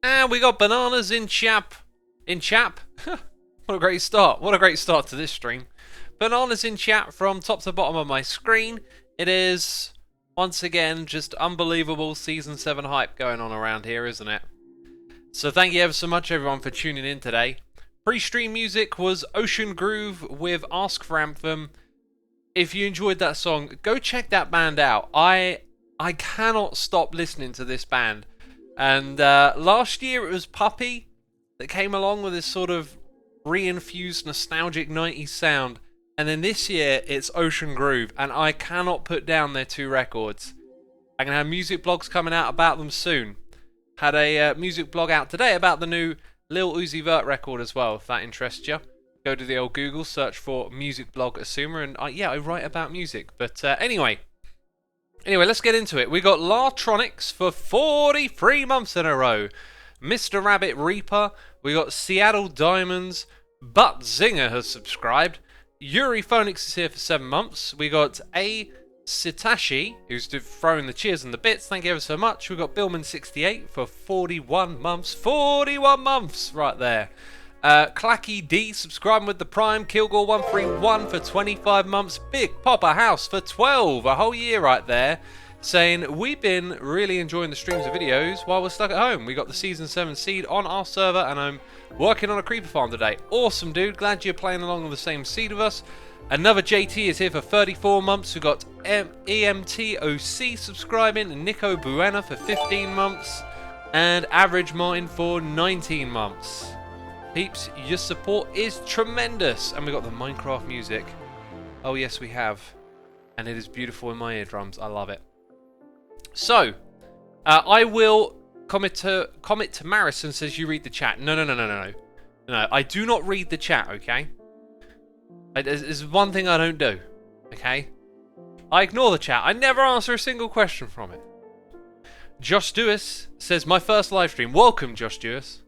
And we got bananas in chap. In chap? What a great start. What a great start to this stream. Bananas in chat from top to bottom of my screen. It is, once again, just unbelievable Season 7 hype going on around here, isn't it? So thank you ever so much, everyone, for tuning in today. Pre-stream music was Ocean Groove with Ask for Anthem. If you enjoyed that song, go check that band out. I cannot stop listening to this band. And last year it was Puppy that came along with this sort of re-infused nostalgic 90s sound. And then this year it's Ocean Groove, and I cannot put down their two records. I'm going to have music blogs coming out about them soon. Had a music blog out today about the new Lil Uzi Vert record as well, if that interests you. Go to the old Google, search for music blog Assumer, and I write about music. But anyway, let's get into it. We got Lartronics for 43 months in a row. Mr. Rabbit Reaper. We got Seattle Diamonds. Butt Zinger has subscribed. Yuri Phonix is here for 7 months. We got A. Sitashi, who's throwing the cheers and the bits. Thank you ever so much. We got Billman68 for 41 months. 41 months right there. Clacky D subscribing with the Prime. Kilgore131 for 25 months. Big Popper House for 12. A whole year right there. Saying, we've been really enjoying the streams and videos while we're stuck at home. We got the Season 7 seed on our server and I'm working on a creeper farm today. Awesome, dude. Glad you're playing along with the same seed with us. Another JT is here for 34 months. We've got EMTOC subscribing. And Nico Buena for 15 months. And Average Martin for 19 months. Peeps, your support is tremendous. And we got the Minecraft music. Oh, yes, we have. And it is beautiful in my eardrums. I love it. So, I will comment to Marison says you read the chat. No, I do not read the chat, okay? There's one thing I don't do, okay? I ignore the chat. I never answer a single question from it. Josh Dewis says, my first live stream. Welcome, Josh Dewis.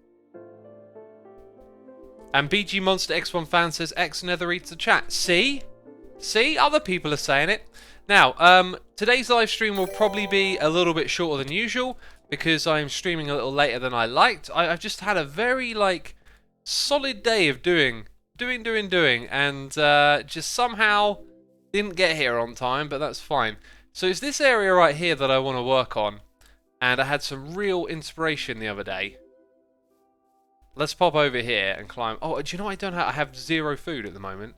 And BG Monster X1 fan says, X never reads the chat. See? See? Other people are saying it. Now, today's live stream will probably be a little bit shorter than usual because I'm streaming a little later than I liked. I've just had a very, solid day of doing, and just somehow didn't get here on time, but that's fine. So it's this area right here that I want to work on, and I had some real inspiration the other day. Let's pop over here and climb. Oh, do you know what I don't have? I have 0 food at the moment.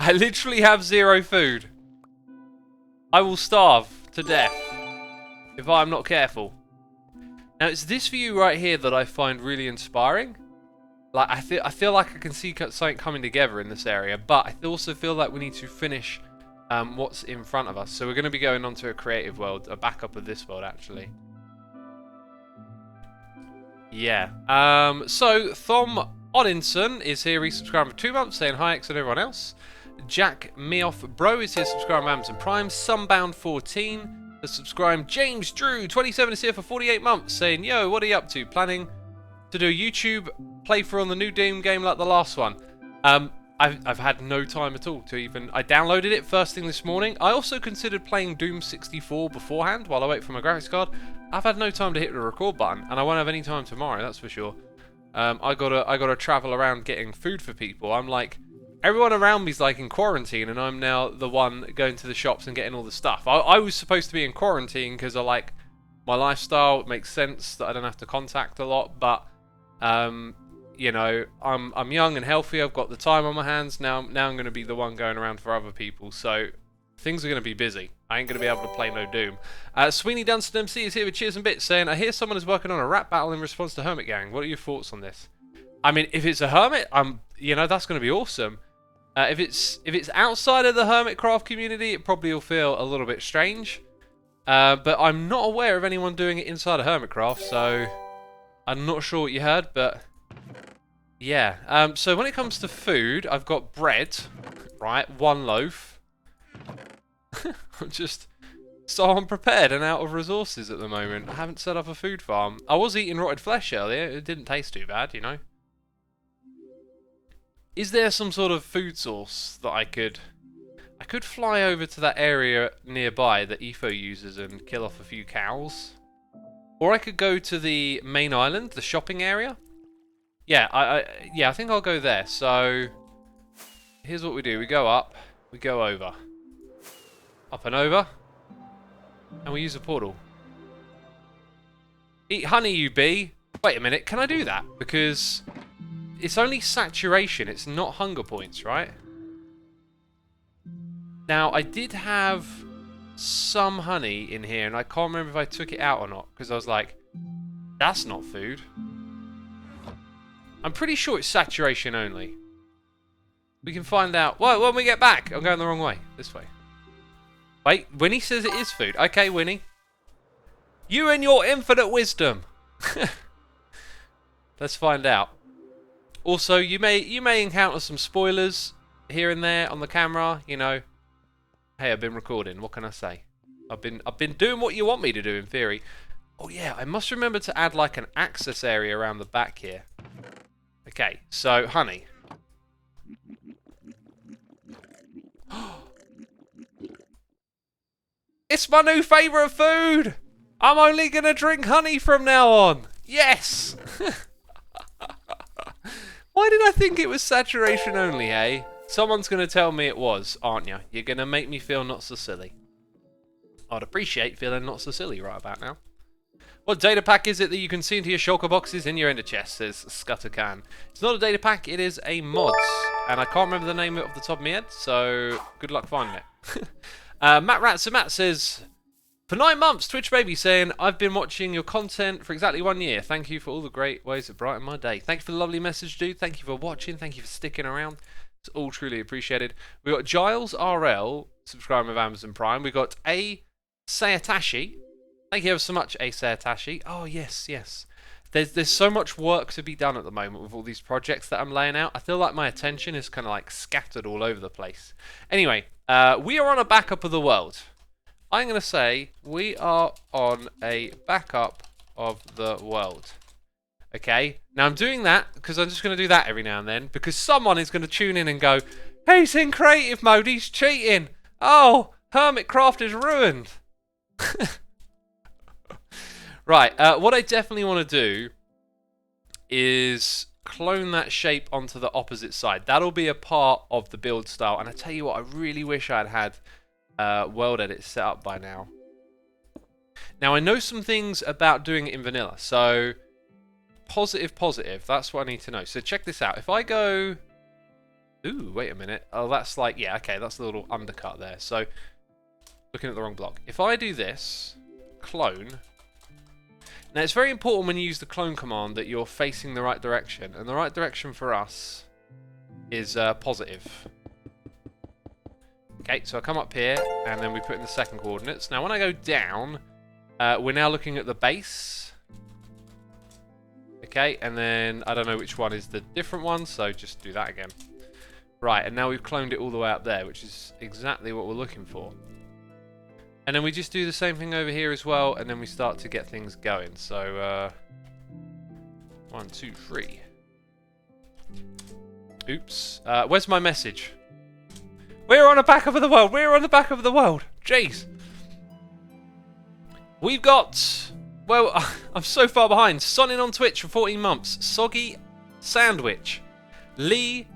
I literally have 0 food. I will starve to death if I'm not careful. Now, it's this view right here that I find really inspiring. I feel like I can see something coming together in this area, but I also feel like we need to finish what's in front of us. So we're going to be going on to a creative world, a backup of this world, actually. Yeah. So, Thom Odinson is here, resubscribing for 2 months, saying hi, X and everyone else. Jack Meoff Bro is here, subscribing to Amazon Prime. Sunbound14 has subscribed. James Drew 27 is here for 48 months, saying, yo, what are you up to? Planning to do a YouTube playthrough on the new Doom game like the last one? I've had no time at all to even... I downloaded it first thing this morning. I also considered playing Doom 64 beforehand while I wait for my graphics card. I've had no time to hit the record button, and I won't have any time tomorrow, that's for sure. I gotta travel around getting food for people. I'm like... Everyone around me's in quarantine, and I'm now the one going to the shops and getting all the stuff. I was supposed to be in quarantine because I like my lifestyle. It makes sense that I don't have to contact a lot, but you know, I'm young and healthy. I've got the time on my hands now. I'm going to be the one going around for other people, so things are going to be busy. I ain't going to be able to play no Doom. Sweeney Dunstan MC is here with cheers and bits, saying, I hear someone is working on a rap battle in response to Hermit Gang. What are your thoughts on this? I mean, if it's a Hermit, you know, that's going to be awesome. If it's outside of the Hermitcraft community, it probably will feel a little bit strange. But I'm not aware of anyone doing it inside of Hermitcraft, so I'm not sure what you heard, but yeah. So when it comes to food, I've got bread, right? 1 loaf. I'm just so unprepared and out of resources at the moment. I haven't set up a food farm. I was eating rotted flesh earlier. It didn't taste too bad, you know. Is there some sort of food source that I could fly over to that area nearby that Etho uses and kill off a few cows? Or I could go to the main island, the shopping area. Yeah, I think I'll go there. So here's what we do. We go up, we go over. Up and over. And we use a portal. Eat honey, you bee. Wait a minute, can I do that? Because it's only saturation, it's not hunger points, right? Now, I did have some honey in here, and I can't remember if I took it out or not, because I was like, that's not food. I'm pretty sure it's saturation only. We can find out. Well, when we get back, I'm going the wrong way. This way. Wait, Winnie says it is food. Okay, Winnie. You and your infinite wisdom. Let's find out. Also, you may encounter some spoilers here and there on the camera. You know, hey, I've been recording. What can I say? I've been doing what you want me to do in theory. Oh yeah, I must remember to add like an access area around the back here. Okay, so honey. It's my new favourite food! I'm only going to drink honey from now on! Yes! Why did I think it was saturation only, eh? Someone's going to tell me it was, aren't you? You're going to make me feel not so silly. I'd appreciate feeling not so silly right about now. What data pack is it that you can see into your shulker boxes in your ender chest, says Scuttercan. It's not a data pack, it is a mod. And I can't remember the name of it off the top of my head, so good luck finding it. Matt says, for 9 months, Twitch Baby saying, I've been watching your content for exactly 1 year. Thank you for all the great ways to brighten my day. Thank you for the lovely message, dude. Thank you for watching. Thank you for sticking around. It's all truly appreciated. We got Giles RL, subscribing with Amazon Prime. We got A. Sayatashi. Thank you ever so much, A. Sayatashi. Oh, yes, yes. There's so much work to be done at the moment with all these projects that I'm laying out. I feel like my attention is kind of like scattered all over the place. Anyway, we are on a backup of the world. I'm going to say we are on a backup of the world. Okay? Now I'm doing that because I'm just going to do that every now and then because someone is going to tune in and go, he's in creative mode, he's cheating. Oh, Hermitcraft is ruined. Right, what I definitely want to do is clone that shape onto the opposite side. That'll be a part of the build style. And I tell you what, I really wish I'd had world edit set up by now. Now, I know some things about doing it in vanilla. So, positive. That's what I need to know. So, check this out. If I go... Ooh, wait a minute. Oh, that's like... Yeah, okay, that's a little undercut there. So, looking at the wrong block. If I do this, clone... Now, it's very important when you use the clone command that you're facing the right direction. And the right direction for us is positive. Okay, so I come up here, and then we put in the second coordinates. Now, when I go down, we're now looking at the base. Okay, and then I don't know which one is the different one, so just do that again. Right, and now we've cloned it all the way up there, which is exactly what we're looking for. And then we just do the same thing over here as well, and then we start to get things going. So, 1, 2, 3. Oops. Where's my message? We're on the back of the world. We're on the back of the world. Jeez. We've got... Well, I'm so far behind. Sonning on Twitch for 14 months. Soggy Sandwich. Lee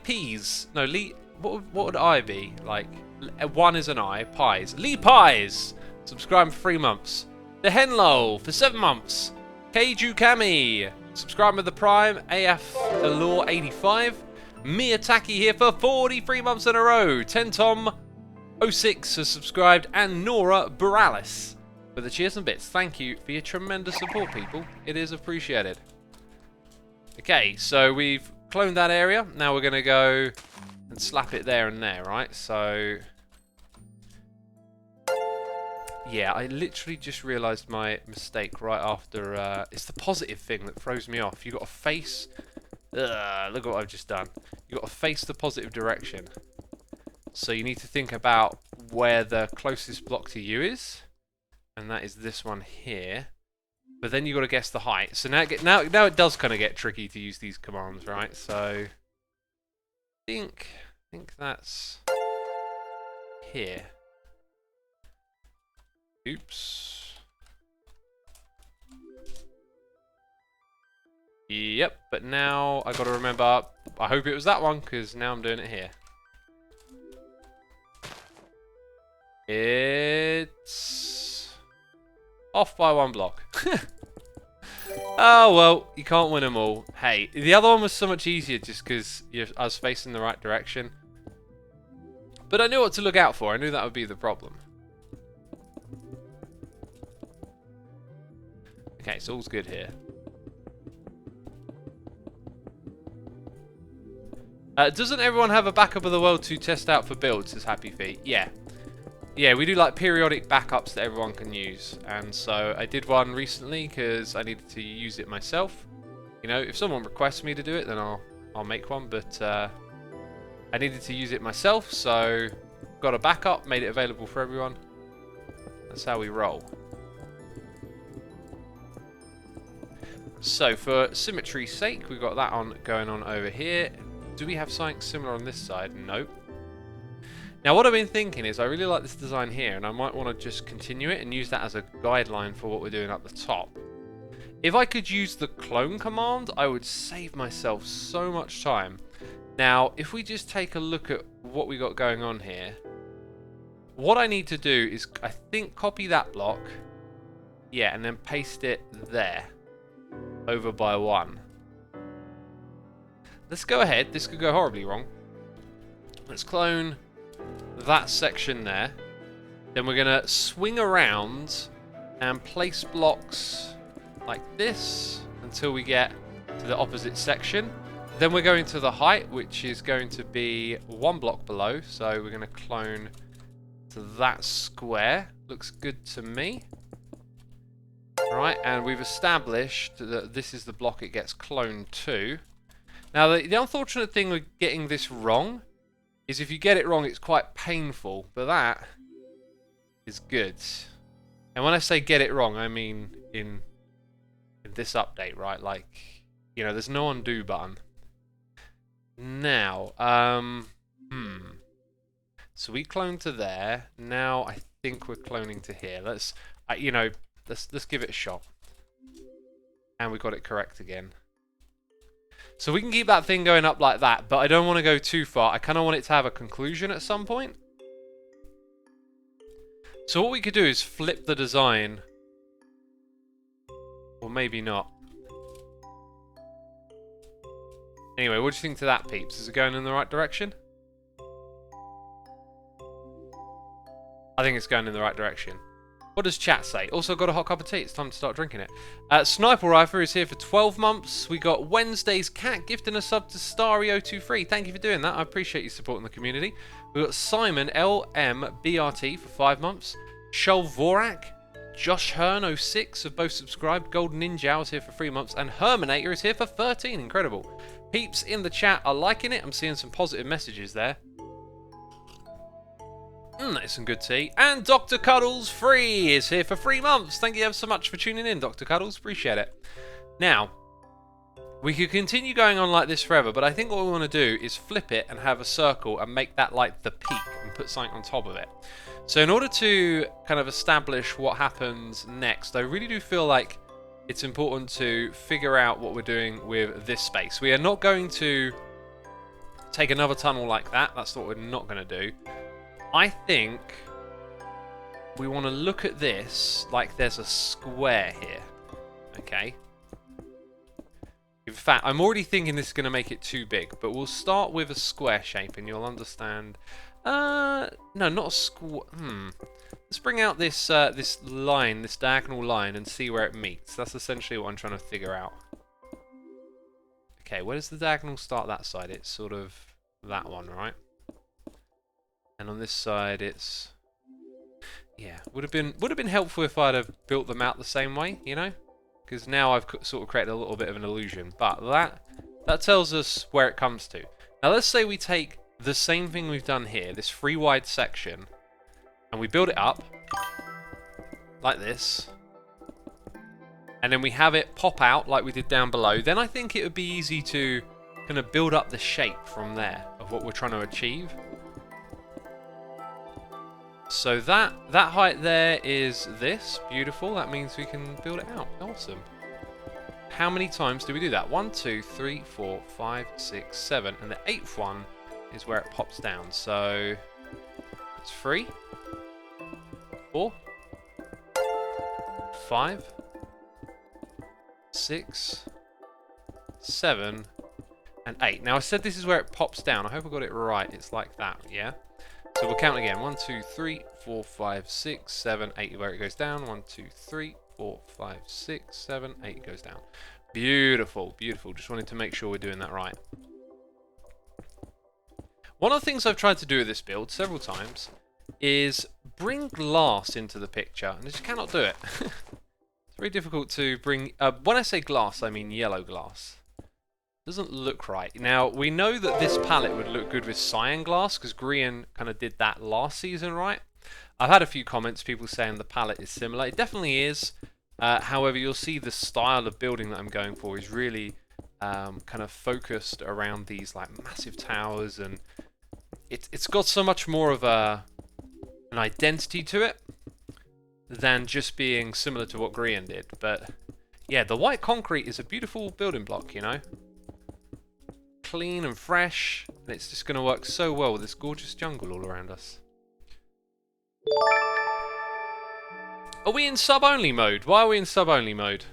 Peas. No, Lee... What would I be? Like... One is an I. Pies. Lee Pies. Subscribe for 3 months. The Henlo for 7 months. Keiju Kami. Subscribe with the Prime. AF The Law 85. Miyataki here for 43 months in a row. Tentom 06 has subscribed. And Nora Boralis for the cheers and bits. Thank you for your tremendous support, people. It is appreciated. Okay, so we've cloned that area. Now we're going to go and slap it there and there, right? So, yeah, I literally just realised my mistake right after... it's the positive thing that throws me off. You've got to face... look at what I've just done. You've got to face the positive direction. So you need to think about where the closest block to you is. And that is this one here. But then you've got to guess the height. So now it does kind of get tricky to use these commands, right? So... I think that's here. Oops. Yep, but now I got to remember, I hope it was that one, because now I'm doing it here. It's off by 1 block. Oh, well, you can't win them all. Hey, the other one was so much easier just because I was facing the right direction. But I knew what to look out for. I knew that would be the problem. Okay, so all's good here. Doesn't everyone have a backup of the world to test out for builds, says Happy Feet? Yeah. Yeah, we do like periodic backups that everyone can use. And so I did one recently because I needed to use it myself. You know, if someone requests me to do it, then I'll make one. But I needed to use it myself, so got a backup, made it available for everyone. That's how we roll. So for symmetry's sake, we've got that on going on over here. Do we have something similar on this side? Nope. Now what I've been thinking is I really like this design here, and I might want to just continue it and use that as a guideline for what we're doing at the top. If I could use the clone command, I would save myself so much time. Now, if we just take a look at what we got going on here, what I need to do is, I think, copy that block, yeah, and then paste it there, over by 1. Let's go ahead. This could go horribly wrong. Let's clone that section there. Then we're going to swing around and place blocks like this until we get to the opposite section. Then we're going to the height, which is going to be 1 block below. So we're going to clone to that square. Looks good to me. Right, and we've established that this is the block it gets cloned to. Now, the unfortunate thing with getting this wrong is if you get it wrong, it's quite painful, but that is good. And when I say get it wrong, I mean in this update, right? Like, you know, there's no undo button. Now, so we cloned to there. Now I think we're cloning to here. Let's, you know, let's give it a shot. And we got it correct again. So we can keep that thing going up like that, but I don't want to go too far. I kind of want it to have a conclusion at some point. So what we could do is flip the design. Or maybe not. Anyway, what do you think to that, peeps? Is it going in the right direction? I think it's going in the right direction. What does chat say? Also got a hot cup of tea. It's time to start drinking it. Sniper Rifle is here for 12 months. We got Wednesday's Cat gifting a sub to Stario23. Thank you for doing that. I appreciate you supporting the community. We've got Simon LMBRT for 5 months. Shol Vorak, Josh Hearn06 have both subscribed. Golden Ninja is here for 3 months. And Herminator is here for 13. Incredible. Peeps in the chat are liking it. I'm seeing some positive messages there. That's some good tea. And Dr. Cuddles Free is here for 3 months. Thank you ever so much for tuning in, Dr. Cuddles. Appreciate it. Now, we could continue going on like this forever, but I think what we want to do is flip it and have a circle and make that like the peak and put something on top of it. So in order to kind of establish what happens next, I really do feel like it's important to figure out what we're doing with this space. We are not going to take another tunnel like that. That's what we're not going to do. I think we want to look at this like there's a square here, okay? In fact, I'm already thinking this is going to make it too big, but we'll start with a square shape and you'll understand. No, not a square. Let's bring out this this line, this diagonal line, and see where it meets. That's essentially what I'm trying to figure out. Okay, where does the diagonal start that side? It's sort of that one, right? And on this side, it's, yeah, would have been helpful if I'd have built them out the same way, you know, because now I've sort of created a little bit of an illusion. But that tells us where it comes to. Now let's say we take the same thing we've done here, this 3 wide section, and we build it up like this, and then we have it pop out like we did down below. Then I think it would be easy to kind of build up the shape from there of what we're trying to achieve. So that height there is this. Beautiful. That means we can build it out. Awesome. how many times do we do that? 1, 2, 3, 4, 5, 6, 7, and the 8th one is where it pops down. So it's 3, 4, 5, 6, 7, and 8. Now I said this is where it pops down. I hope I got it right. It's like that, yeah? So we'll count again. 1, 2, 3, 4, 5, 6, 7, 8, where it goes down. 1, 2, 3, 4, 5, 6, 7, 8, it goes down. Beautiful, beautiful. Just wanted to make sure we're doing that right. One of the things I've tried to do with this build several times is bring glass into the picture, and I just cannot do it. It's very difficult to bring... when I say glass, I mean yellow glass. Doesn't look right. Now, we know that this palette would look good with cyan glass, because Grian kind of did that last season, right? I've had a few comments, people saying the palette is similar. It definitely is. However, you'll see the style of building that I'm going for is really kind of focused around these like massive towers, and it's got so much more of an identity to it than just being similar to what Grian did. But yeah, the white concrete is a beautiful building block, you know? Clean and fresh, and it's just going to work so well with this gorgeous jungle all around us. Are we in sub-only mode? Why are we in sub-only mode?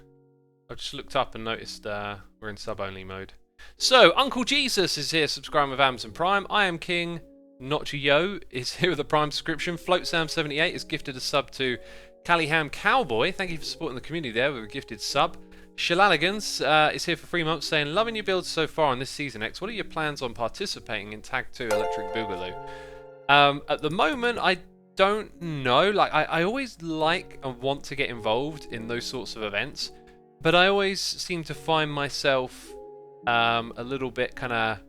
I just looked up and noticed we're in sub-only mode. So, Uncle Jesus is here subscribing with Amazon Prime. I am King, not Yo is here with a Prime subscription. FloatSam78 is gifted a sub to Callyham Cowboy. Thank you for supporting the community there with a gifted sub. Shalalligans is here for 3 months saying, loving your builds so far on this Season X. What are your plans on participating in Tag 2 Electric Boogaloo? At the moment, I don't know. Like, I always like and want to get involved in those sorts of events, but I always seem to find myself a little bit kind of,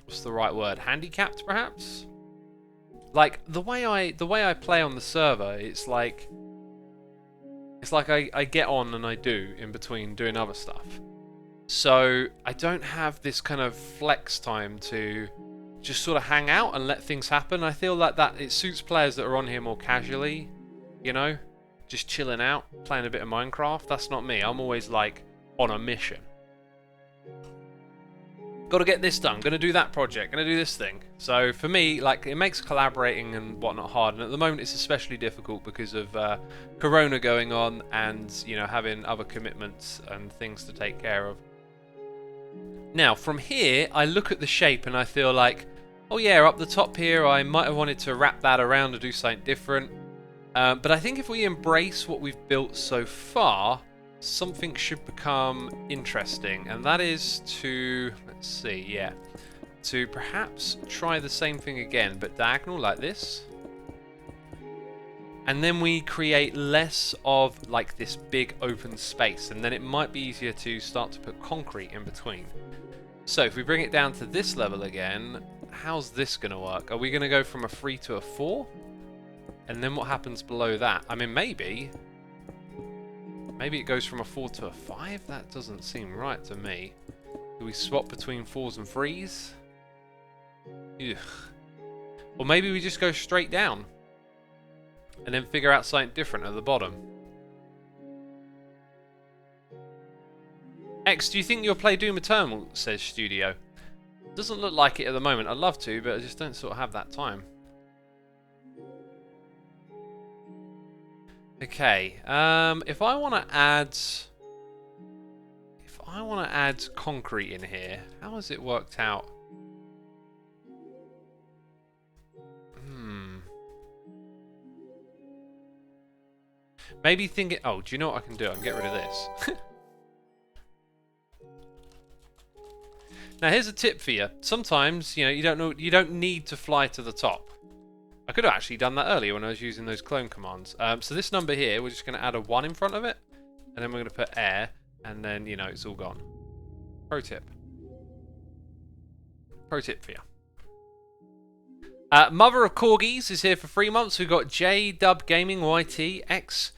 what's the right word? Handicapped, perhaps? Like, the way I play on the server, it's like I get on and I do in between doing other stuff. So I don't have this kind of flex time to just sort of hang out and let things happen. I feel like that it suits players that are on here more casually, you know, just chilling out, playing a bit of Minecraft. That's not me. I'm always like on a mission. Got to get this done. Going to do that project. Going to do this thing. So for me, like, it makes collaborating and whatnot hard. And at the moment, it's especially difficult because of Corona going on and, you know, having other commitments and things to take care of. Now, from here, I look at the shape and I feel like, oh yeah, up the top here, I might have wanted to wrap that around or do something different. But I think if we embrace what we've built so far, something should become interesting, and that is to, let's see, yeah, to perhaps try the same thing again, but diagonal like this. And then we create less of like this big open space, and then it might be easier to start to put concrete in between. So if we bring it down to this level again, how's this going to work? Are we going to go from a 3 to a 4? And then what happens below that? I mean, maybe it goes from a 4 to a 5? That doesn't seem right to me. Do we swap between 4s and 3s? Ugh. Or maybe we just go straight down and then figure out something different at the bottom. X, do you think you'll play Doom Eternal? Says Studio. Doesn't look like it at the moment. I'd love to, but I just don't sort of have that time. Okay, if I want to add concrete in here, how has it worked out? Maybe think. Oh, do you know what I can do? I can get rid of this. Now, here's a tip for you. Sometimes, you know, you don't need to fly to the top. I could have actually done that earlier when I was using those clone commands. So this number here, we're just going to add a 1 in front of it, and then we're going to put air, and then, you know, it's all gone. Pro tip. Pro tip for you. Mother of Corgis is here for 3 months. We've got J Dub Gaming YT, X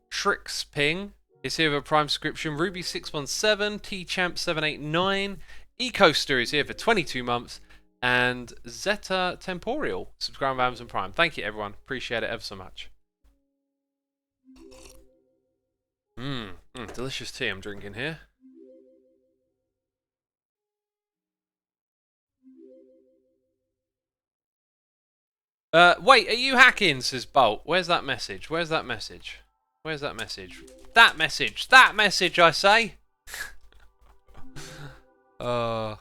Trix Ping is here for a Prime subscription. Ruby617, T Champ 789, Ecoaster is here for 22 months. And Zeta Temporeal, subscribe to Amazon Prime. Thank you, everyone. Appreciate it ever so much. delicious tea I'm drinking here. Wait, are you hacking? Says Bolt. Where's that message? Where's that message? Where's that message? That message! That message, I say! Yeah,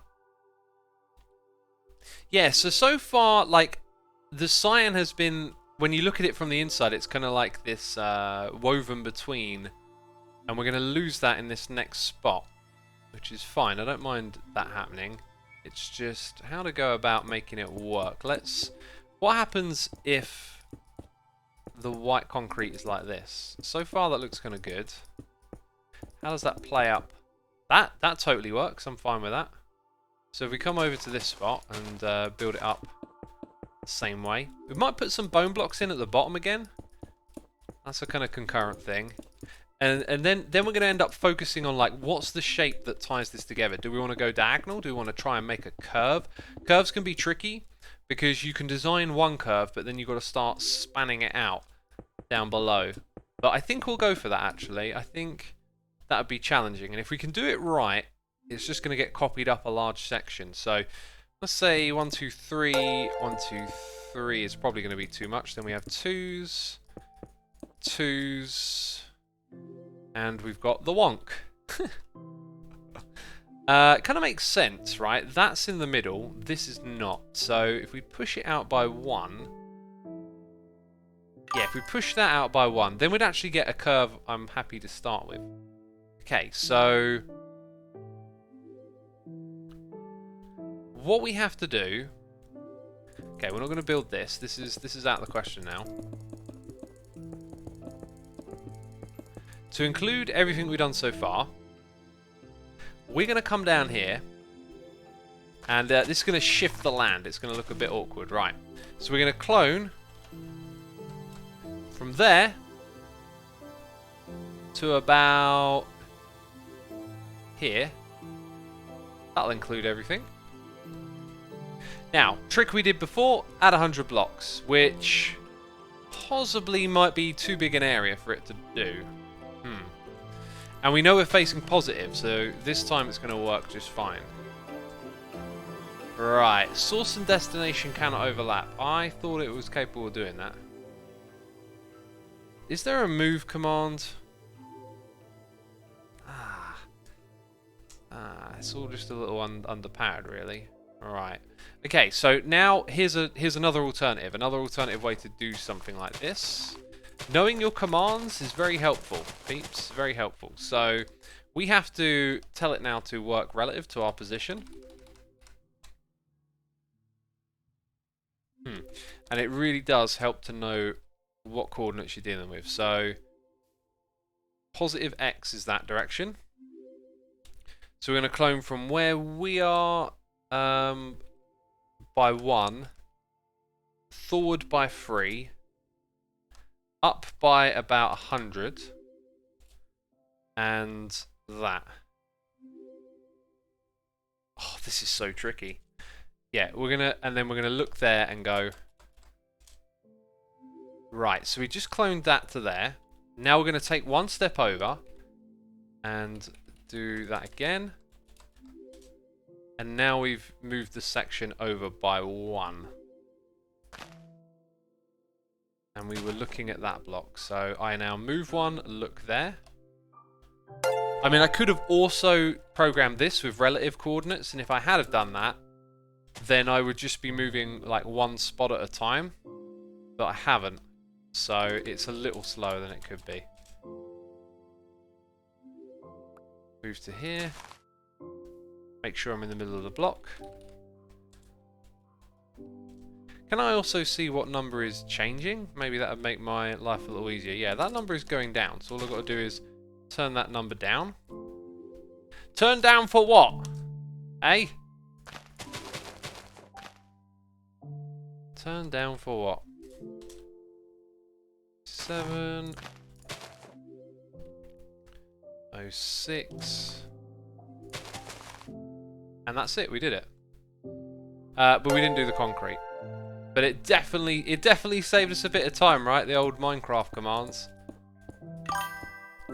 so far, like, the cyan has been, when you look at it from the inside, it's kind of like this woven between, and we're going to lose that in this next spot, which is fine. I don't mind that happening. It's just how to go about making it work. What happens if the white concrete is like this? So far, that looks kind of good. How does that play up? That totally works. I'm fine with that. So if we come over to this spot and build it up the same way. We might put some bone blocks in at the bottom again. That's a kind of concurrent thing. And then we're going to end up focusing on, like, what's the shape that ties this together? Do we want to go diagonal? Do we want to try and make a curve? Curves can be tricky because you can design one curve, but then you've got to start spanning it out down below. But I think we'll go for that, actually. I think that would be challenging. And if we can do it right, it's just going to get copied up a large section. So let's say 1, 2, 3. 1, 2, 3 is probably going to be too much. Then we have 2s, 2s, and we've got the wonk. Kind of makes sense, right? That's in the middle. This is not. So if we push it out by 1... Yeah, if we push that out by 1, then we'd actually get a curve I'm happy to start with. Okay, so... what we have to do... Okay, we're not going to build this. This is out of the question now. To include everything we've done so far, we're going to come down here, and this is going to shift the land. It's going to look a bit awkward, right? So we're going to clone from there to about here. That'll include everything. Now, trick we did before, add 100 blocks, which possibly might be too big an area for it to do. And we know we're facing positive, so this time it's going to work just fine. Right, source and destination cannot overlap. I thought it was capable of doing that. Is there a move command? It's all just a little underpowered, really. Alright. Okay, so now here's another alternative. Another alternative way to do something like this. Knowing your commands is very helpful, peeps. Very helpful. So we have to tell it now to work relative to our position. And it really does help to know what coordinates you're dealing with. So positive X is that direction. So we're going to clone from where we are by 1, forward by 3, up by about 100, and that. Oh, this is so tricky. Yeah, and then we're gonna look there and go. Right, so we just cloned that to there. Now we're gonna take one step over and do that again. And now we've moved the section over by 1. And we were looking at that block. So I now move 1, look there. I mean, I could have also programmed this with relative coordinates, and if I had have done that, then I would just be moving like one spot at a time. But I haven't. So it's a little slower than it could be. Move to here. Make sure I'm in the middle of the block. Can I also see what number is changing? Maybe that would make my life a little easier. Yeah, that number is going down. So all I've got to do is turn that number down. Turn down for what? Eh? Turn down for what? 7 06. And that's it, we did it. But we didn't do the concrete. But it definitely saved us a bit of time, right? The old Minecraft commands.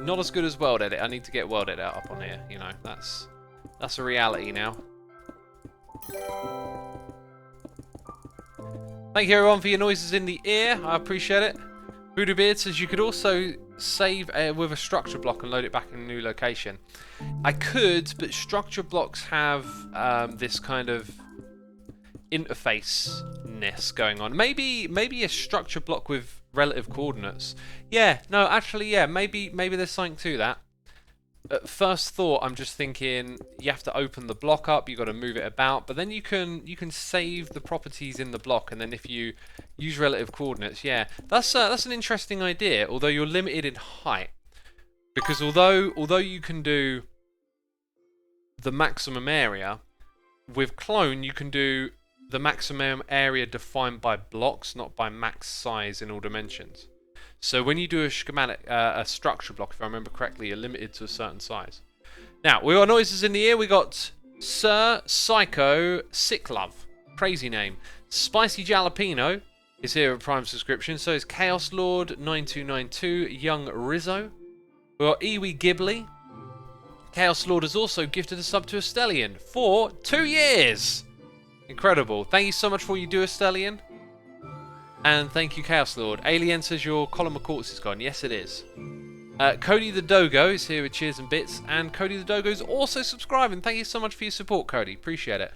Not as good as World Edit. I need to get World Edit up on here. You know, that's a reality now. Thank you everyone for your noises in the ear. I appreciate it. Voodoo Beard says you could also save with a structure block and load it back in a new location. I could, but structure blocks have this kind of interface-ness going on. Maybe a structure block with relative coordinates. Yeah, no, actually, yeah, maybe there's something to that. At first thought, I'm just thinking you have to open the block up, you've got to move it about, but then you can save the properties in the block, and then if you use relative coordinates, yeah, that's an interesting idea. Although you're limited in height, because although you can do the maximum area with clone, you can do the maximum area defined by blocks, not by max size in all dimensions. So when you do a schematic, a structure block, if I remember correctly, you're limited to a certain size. Now, we got noises in the ear. We got Sir Psycho Sick Love, crazy name. Spicy Jalapeno is here at Prime subscription. So is Chaos Lord 9292, Young Rizzo. We got Iwi Ghibli. Chaos Lord has also gifted a sub to Astellion for 2 years. Incredible. Thank you so much for all you do, Astellion. And thank you, Chaos Lord. Alien says your column of quartz is gone. Yes, it is. Cody the Dogo is here with cheers and bits. And Cody the Dogo is also subscribing. Thank you so much for your support, Cody. Appreciate it.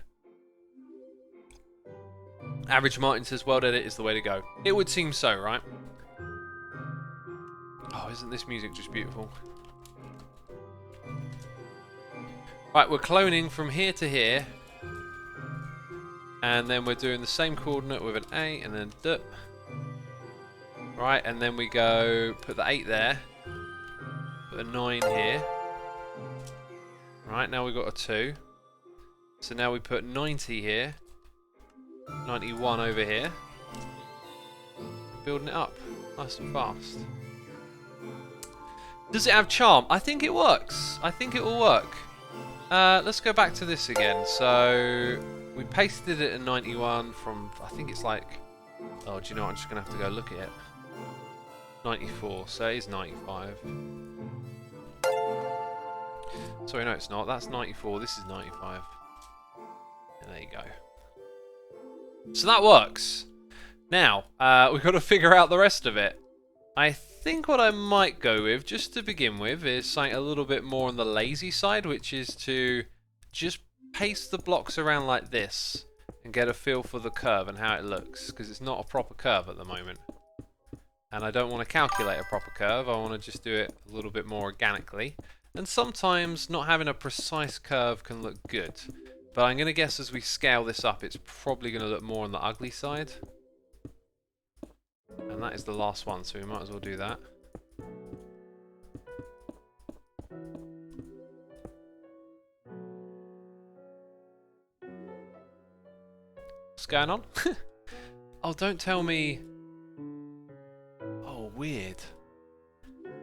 Average Martin says World Edit is the way to go. It would seem so, right? Oh, isn't this music just beautiful? Right, we're cloning from here to here. And then we're doing the same coordinate with an A and then D. Right, and then we go, put the 8 there. Put a 9 here. Right, now we've got a 2. So now we put 90 here. 91 over here. Building it up. Nice and fast. Does it have charm? I think it works. I think it will work. Let's go back to this again. So we pasted it at 91 from, I think it's like, oh, do you know what? I'm just going to have to go look at it. 94, so it is 95. Sorry, no, it's not. That's 94. This is 95. And there you go. So that works. Now, we've got to figure out the rest of it. I think what I might go with, just to begin with, is something a little bit more on the lazy side, which is to just paste the blocks around like this and get a feel for the curve and how it looks, because it's not a proper curve at the moment. And I don't want to calculate a proper curve, I want to just do it a little bit more organically. And sometimes not having a precise curve can look good. But I'm going to guess as we scale this up, it's probably going to look more on the ugly side. And that is the last one, so we might as well do that. What's going on? Oh, don't tell me... Oh, weird.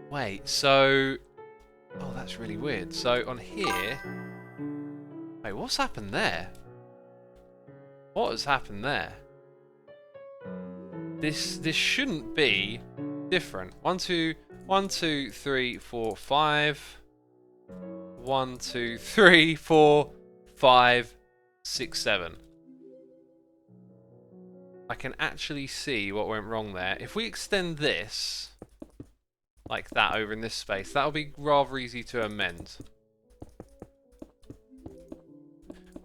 Wait, so... Oh, that's really weird. So, on here... Wait, what's happened there? What has happened there? This shouldn't be different. 1, 2, 3, 4, 5. 1, 2, 3, 4, 5, 6, 7. I can actually see what went wrong there. If we extend this like that over in this space, that'll be rather easy to amend.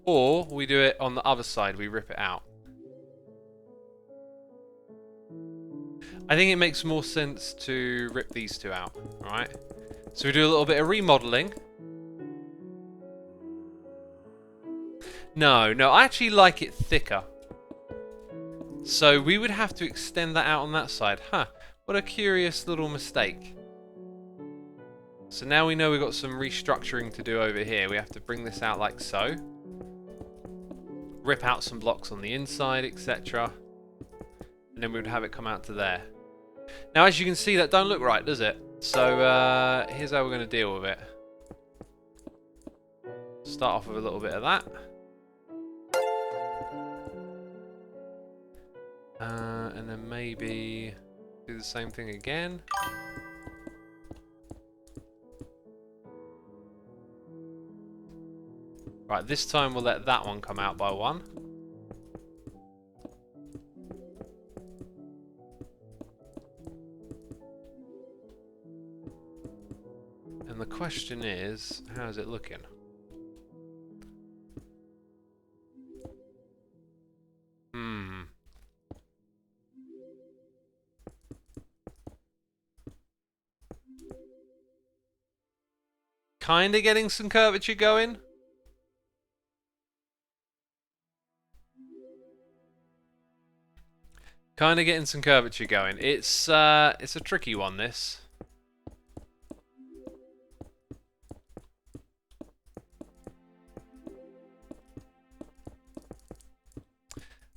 Or we do it on the other side, we rip it out. I think it makes more sense to rip these two out, alright? So we do a little bit of remodeling. No, I actually like it thicker. So we would have to extend that out on that side. Huh, what a curious little mistake. So now we know we've got some restructuring to do over here. We have to bring this out like so. Rip out some blocks on the inside, etc. And then we would have it come out to there. Now as you can see, that don't look right, does it? So here's how we're going to deal with it. Start off with a little bit of that. And then maybe do the same thing again. Right, this time we'll let that one come out by 1. And the question is, how is it looking? Kinda getting some curvature going. Kinda getting some curvature going. It's a tricky one, this.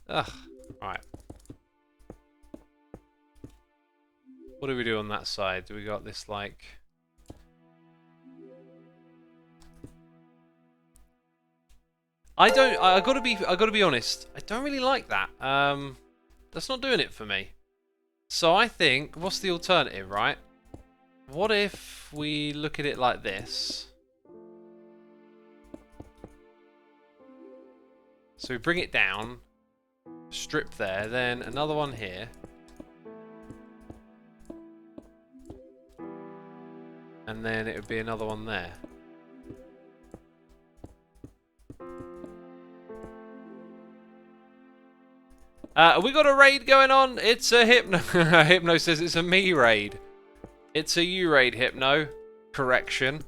Ugh. Right. What do we do on that side? Do we got this like... I gotta be honest. I don't really like that. That's not doing it for me. So I think, what's the alternative, right? What if we look at it like this? So we bring it down, strip there, then another one here. And then it would be another one there. We got a raid going on. It's a Hypno. Hypno says it's a me raid. It's a you raid, Hypno. Correction.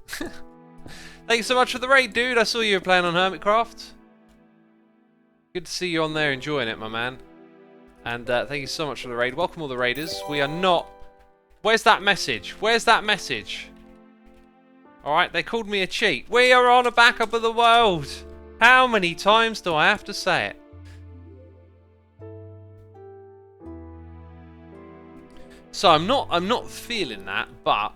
Thanks so much for the raid, dude. I saw you were playing on Hermitcraft. Good to see you on there enjoying it, my man. And thank you so much for the raid. Welcome all the raiders. We are not... Where's that message? Where's that message? Alright, they called me a cheat. We are on a backup of the world. How many times do I have to say it? So I'm not feeling that, but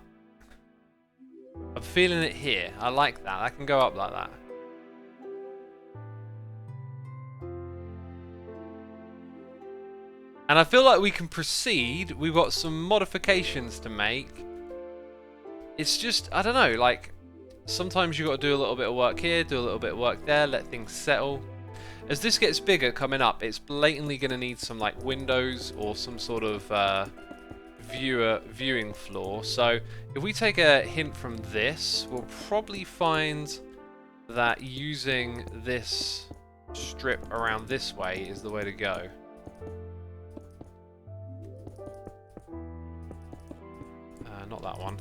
I'm feeling it here. I like that. I can go up like that. And I feel like we can proceed. We've got some modifications to make. It's just, I don't know, like, sometimes you've got to do a little bit of work here, do a little bit of work there, let things settle. As this gets bigger coming up, it's blatantly going to need some, like, windows or some sort of viewing floor. So if we take a hint from this, we'll probably find that using this strip around this way is the way to go. Not that one.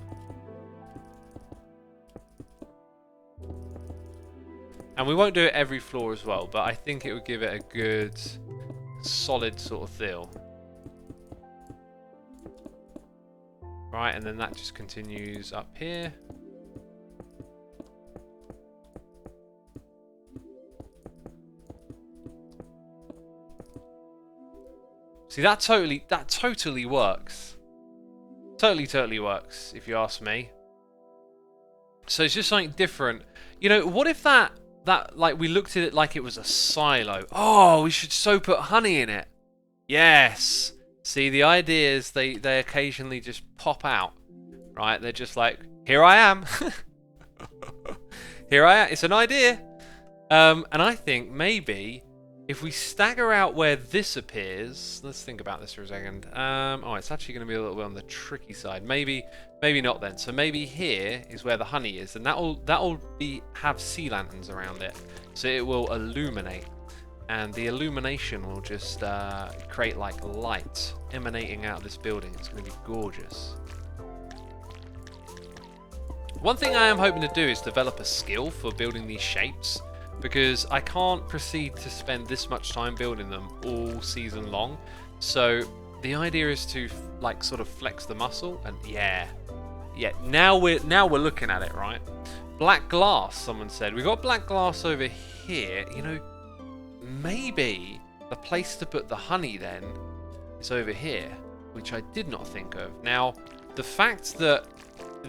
And we won't do it every floor as well, but I think it would give it a good, solid sort of feel. Right, and then that just continues up here. See, that totally works. Totally works, if you ask me. So it's just something different. You know, what if that like we looked at it like it was a silo? Oh, we should so put honey in it. Yes. See, the ideas they occasionally just pop out. Right? They're just like, here I am. Here I am. It's an idea. And I think maybe if we stagger out where this appears, let's think about this for a second. Oh, it's actually going to be a little bit on the tricky side. Maybe not then. So maybe here is where the honey is, and that'll have sea lanterns around it, so it will illuminate, and the illumination will just create like light emanating out of this building. It's going to be gorgeous. One thing I am hoping to do is develop a skill for building these shapes, because I can't proceed to spend this much time building them all season long. So the idea is to like sort of flex the muscle, and yeah, now we're looking at it, right? Black glass, someone said. We got black glass over here. You know, maybe the place to put the honey then is over here, which I did not think of. Now, the fact that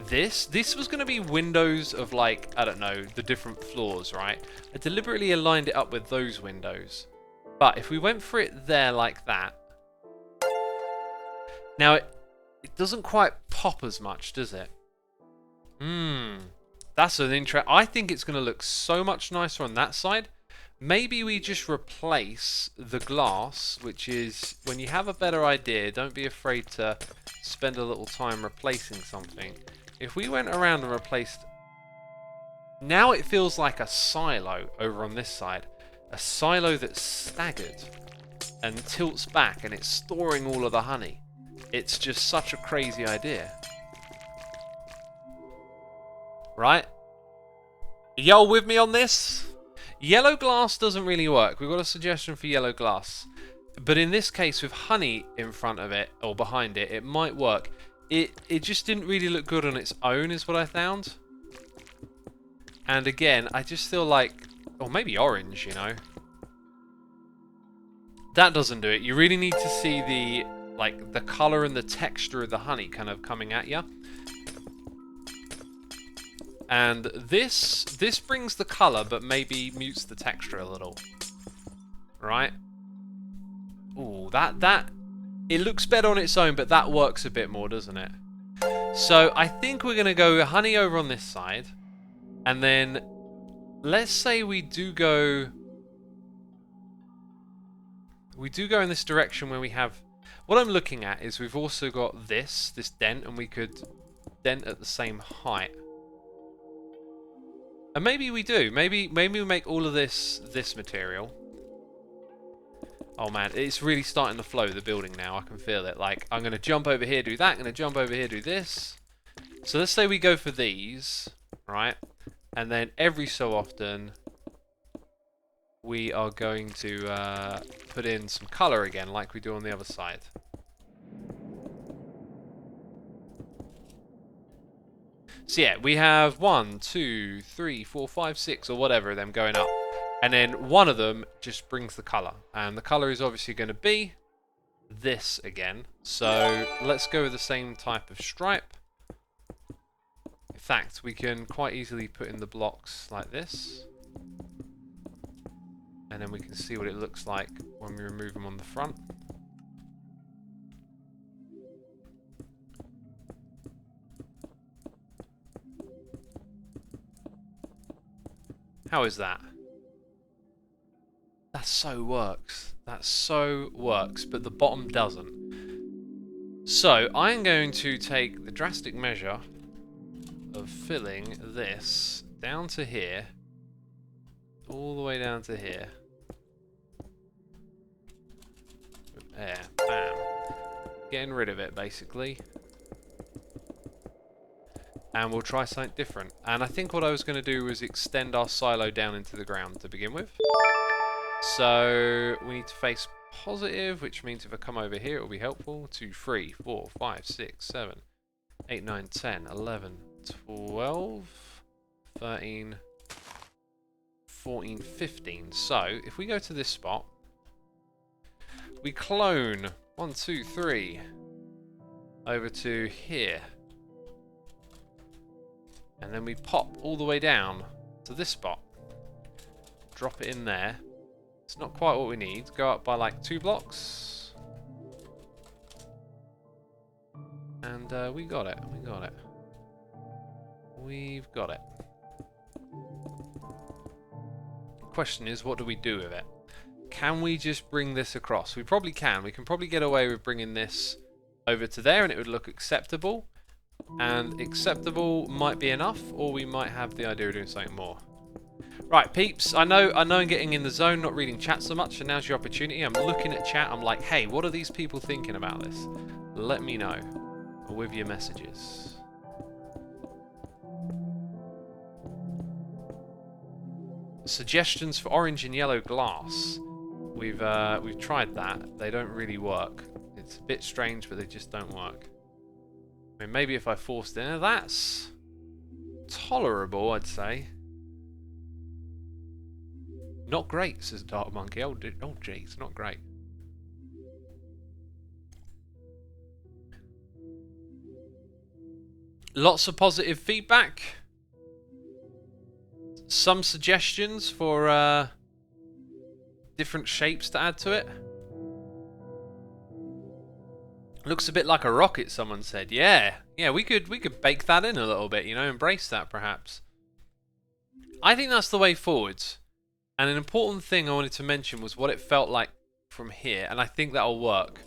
this was going to be windows of, like, I don't know, the different floors, right? I deliberately aligned it up with those windows. But if we went for it there like that, now it doesn't quite pop as much, does it? That's an interest. I think it's going to look so much nicer on that side. Maybe we just replace the glass, which is, when you have a better idea, don't be afraid to spend a little time replacing something. If we went around and replaced... Now it feels like a silo over on this side. A silo that's staggered and tilts back and it's storing all of the honey. It's just such a crazy idea. Right? Y'all with me on this? Yellow glass doesn't really work. We've got a suggestion for yellow glass. But in this case, with honey in front of it, or behind it, it might work. It just didn't really look good on its own, is what I found. And again, I just feel like... Or maybe orange, you know. That doesn't do it. You really need to see the... like, the colour and the texture of the honey kind of coming at you. And this brings the colour, but maybe mutes the texture a little. Right? Ooh, that... It looks better on its own, but that works a bit more, doesn't it? So, I think we're going to go honey over on this side. And then, let's say we do go... We do go in this direction where we have... What I'm looking at is we've also got this dent, and we could dent at the same height. And maybe we do. Maybe we make all of this material. Oh man, it's really starting to flow, the building now. I can feel it. Like, I'm going to jump over here, do that. I'm going to jump over here, do this. So let's say we go for these, right? And then every so often, we are going to put in some colour again, like we do on the other side. So yeah, we have 1, 2, 3, 4, 5, 6, or whatever of them going up. And then one of them just brings the colour. And the colour is obviously going to be this again. So let's go with the same type of stripe. In fact, we can quite easily put in the blocks like this. And then we can see what it looks like when we remove them on the front. How is that? That so works. That so works, but the bottom doesn't. So, I'm going to take the drastic measure of filling this down to here, all the way down to here. There, bam. Getting rid of it, basically. And we'll try something different. And I think what I was going to do was extend our silo down into the ground to begin with. So we need to face positive, which means if I come over here, it will be helpful. 2, 3, 4, 5, 6, 7, 8, 9, 10, 11, 12, 13, 14, 15. So if we go to this spot, we clone 1, 2, 3 over to here. And then we pop all the way down to this spot. Drop it in there. It's not quite what we need. Go up by like 2 blocks. And we got it. We got it. We've got it. Question is, what do we do with it? Can we just bring this across? We probably can. We can probably get away with bringing this over to there and it would look acceptable. And acceptable might be enough, or we might have the idea of doing something more. Right, peeps, I know I'm getting in the zone, not reading chat so much, and now's your opportunity. I'm looking at chat, I'm like, hey, what are these people thinking about this? Let me know with your messages. Suggestions for orange and yellow glass. We've tried that. They don't really work. It's a bit strange, but they just don't work. I mean, maybe if I forced it in, that's tolerable, I'd say. Not great, says Dark Monkey. Oh, jeez, not great. Lots of positive feedback. Some suggestions for different shapes to add to it. Looks a bit like a rocket, someone said. Yeah, we could bake that in a little bit, you know, embrace that perhaps. I think that's the way forwards. And an important thing I wanted to mention was what it felt like from here, and I think that'll work.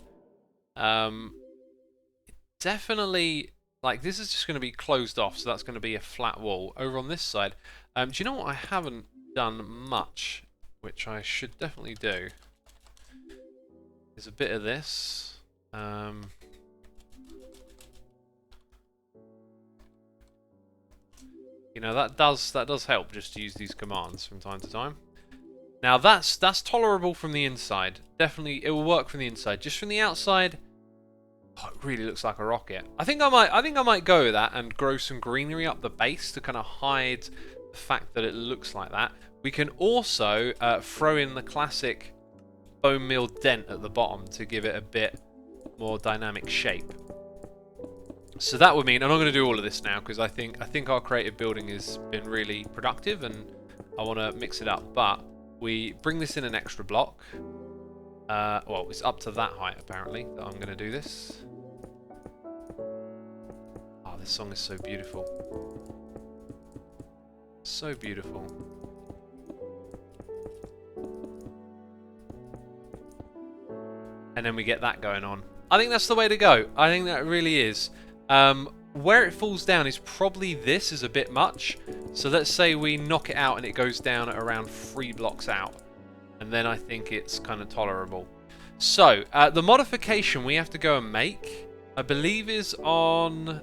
Definitely, like, this is just going to be closed off, so that's going to be a flat wall. Over on this side, do you know what I haven't done much, which I should definitely do? There's a bit of this. You know, that does help just to use these commands from time to time. Now that's tolerable from the inside. Definitely, it will work from the inside. Just from the outside, oh, it really looks like a rocket. I think I might go with that and grow some greenery up the base to kind of hide the fact that it looks like that. We can also throw in the classic bone meal dent at the bottom to give it a bit more dynamic shape. So that would mean, I'm not going to do all of this now because I think our creative building has been really productive and I want to mix it up. But we bring this in an extra block. Well, it's up to that height apparently that I'm going to do this. Oh, this song is so beautiful. So beautiful. And then we get that going on. I think that's the way to go. I think that really is. Where it falls down is probably this is a bit much. So let's say we knock it out and it goes down at around 3 blocks out. And then I think it's kind of tolerable. So, the modification we have to go and make, I believe, is on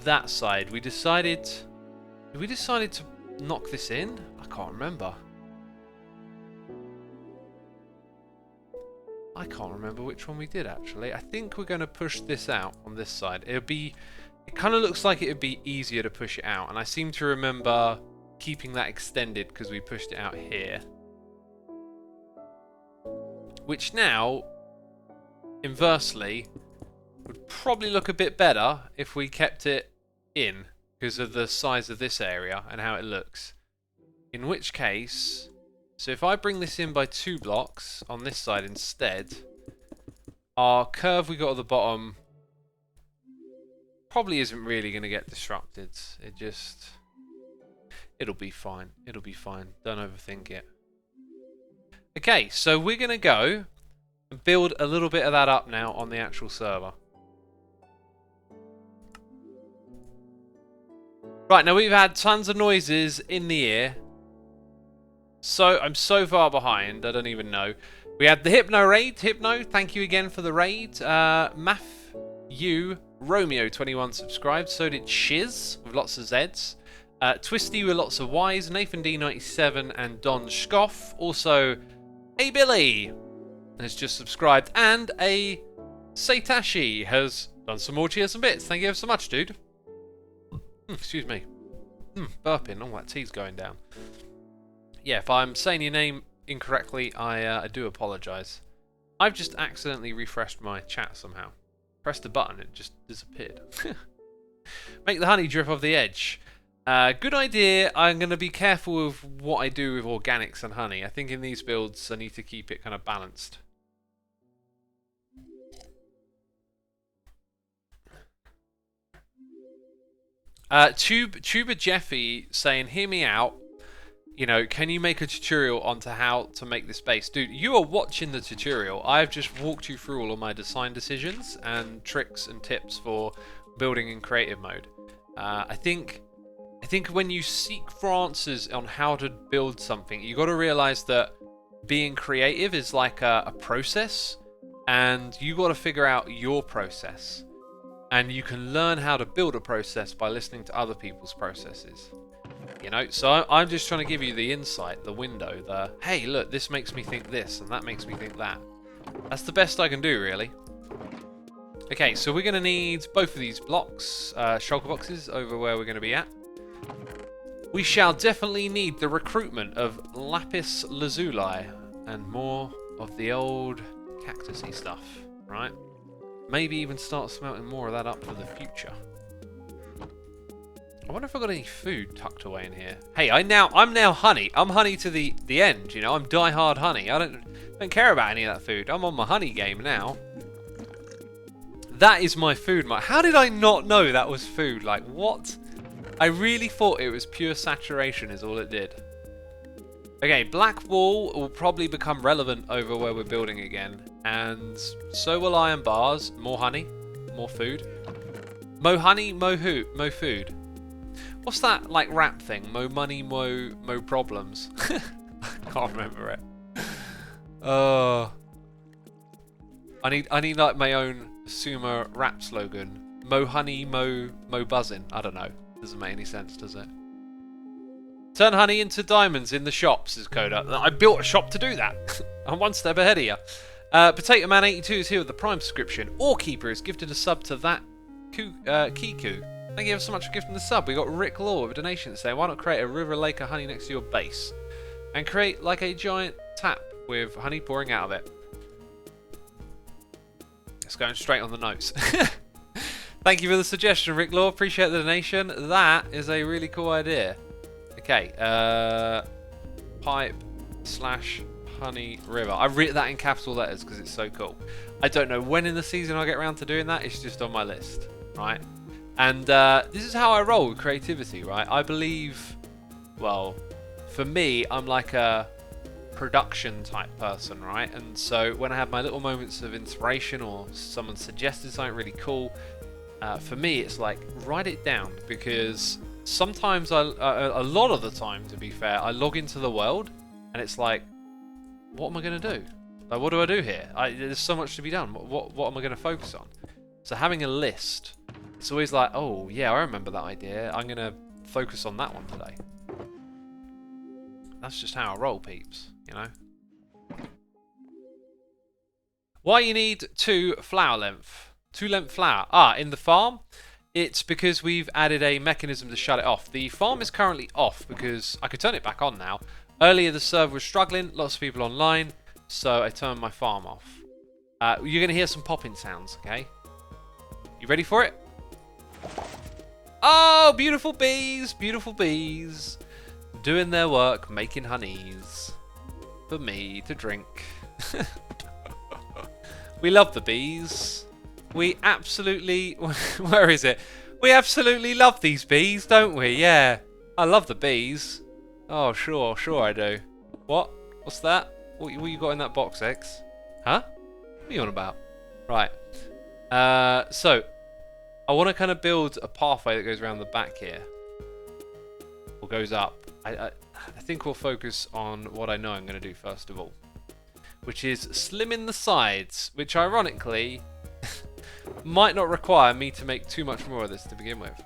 that side. Did we decide to knock this in? I can't remember. I can't remember which one we did actually. I think we're going to push this out on this side. It kind of looks like it would be easier to push it out, and I seem to remember keeping that extended because we pushed it out here. Which now, inversely, would probably look a bit better if we kept it in because of the size of this area and how it looks. In which case, so if I bring this in by 2 blocks on this side instead, our curve we got at the bottom probably isn't really going to get disrupted. It'll be fine. It'll be fine. Don't overthink it. Okay, so we're going to go and build a little bit of that up now on the actual server. Right, now we've had tons of noises in the ear. So, I'm so far behind, I don't even know. We had the Hypno raid. Hypno, thank you again for the raid. Romeo21 subscribed. So did Shiz, with lots of Zs. Twisty with lots of Ys. Nathan D97 and Don Schkoff. Also, a Billy has just subscribed. And a Seitashi has done some more cheers and bits. Thank you ever so much, dude. Excuse me. Burping. All that tea's going down. Yeah, if I'm saying your name incorrectly, I do apologise. I've just accidentally refreshed my chat somehow. Pressed the button, it just disappeared. Make the honey drip off the edge. Good idea. I'm going to be careful with what I do with organics and honey. I think in these builds I need to keep it kind of balanced. Tuber Jeffy saying, hear me out. You know, can you make a tutorial onto how to make this base? Dude, you are watching the tutorial. I've just walked you through all of my design decisions and tricks and tips for building in creative mode. I think when you seek for answers on how to build something, you got to realize that being creative is like a process, and you got to figure out your process. And you can learn how to build a process by listening to other people's processes. You know, so I'm just trying to give you the insight, the window, the, hey, look, this makes me think this, and that makes me think that. That's the best I can do, really. Okay, so we're going to need both of these blocks, shulker boxes, over where we're going to be at. We shall definitely need the recruitment of lapis lazuli and more of the old cactusy stuff, right? Maybe even start smelting more of that up for the future. I wonder if I've got any food tucked away in here. Hey, I'm now honey. I'm honey to the end, you know. I'm die-hard honey. I don't care about any of that food. I'm on my honey game now. That is my food. How did I not know that was food? Like, what? I really thought it was pure saturation is all it did. Okay, black wool will probably become relevant over where we're building again. And so will iron bars. More honey. More food. Mo honey, mo food. What's that like rap thing? Mo money, mo problems. I can't remember it. I need like my own sumo rap slogan. Mo honey, mo buzzing. I don't know. Doesn't make any sense, does it? Turn honey into diamonds in the shops, is Coda. I built a shop to do that. I'm one step ahead of you. Potato Man 82 is here with the Prime subscription. Orkeeper has gifted a sub to that Kiku. Thank you ever so much for gifting the sub. We got Rick Law with a donation saying, why not create a river lake of honey next to your base? And create like a giant tap with honey pouring out of it. It's going straight on the nose. Thank you for the suggestion, Rick Law. Appreciate the donation. That is a really cool idea. Okay, pipe / honey river. I've written that in capital letters because it's so cool. I don't know when in the season I'll get around to doing that. It's just on my list, right? And this is how I roll with creativity, right? I believe, well, for me, I'm like a production type person, right? And so when I have my little moments of inspiration or someone suggested something really cool, for me, it's like, write it down, because sometimes, a lot of the time, to be fair, I log into the world and it's like, what am I going to do? Like, what do I do here? There's so much to be done. What am I going to focus on? So having a list, it's always like, oh yeah, I remember that idea. I'm going to focus on that one today. That's just how I roll, peeps, you know? Why you need 2 flower length? 2 length flower. In the farm, it's because we've added a mechanism to shut it off. The farm is currently off because I could turn it back on now. Earlier the server was struggling, lots of people online, so I turned my farm off. You're going to hear some popping sounds, okay? You ready for it? Oh, beautiful bees, doing their work, making honeys for me to drink. We love the bees. We absolutely, where is it? We absolutely love these bees, don't we? Yeah, I love the bees. Oh, sure I do. What? What's that? What you got in that box, X? Huh? What are you on about? Right. So, I want to kind of build a pathway that goes around the back here. Or goes up. I think we'll focus on what I know I'm going to do first of all. Which is slimming the sides, which ironically might not require me to make too much more of this to begin with.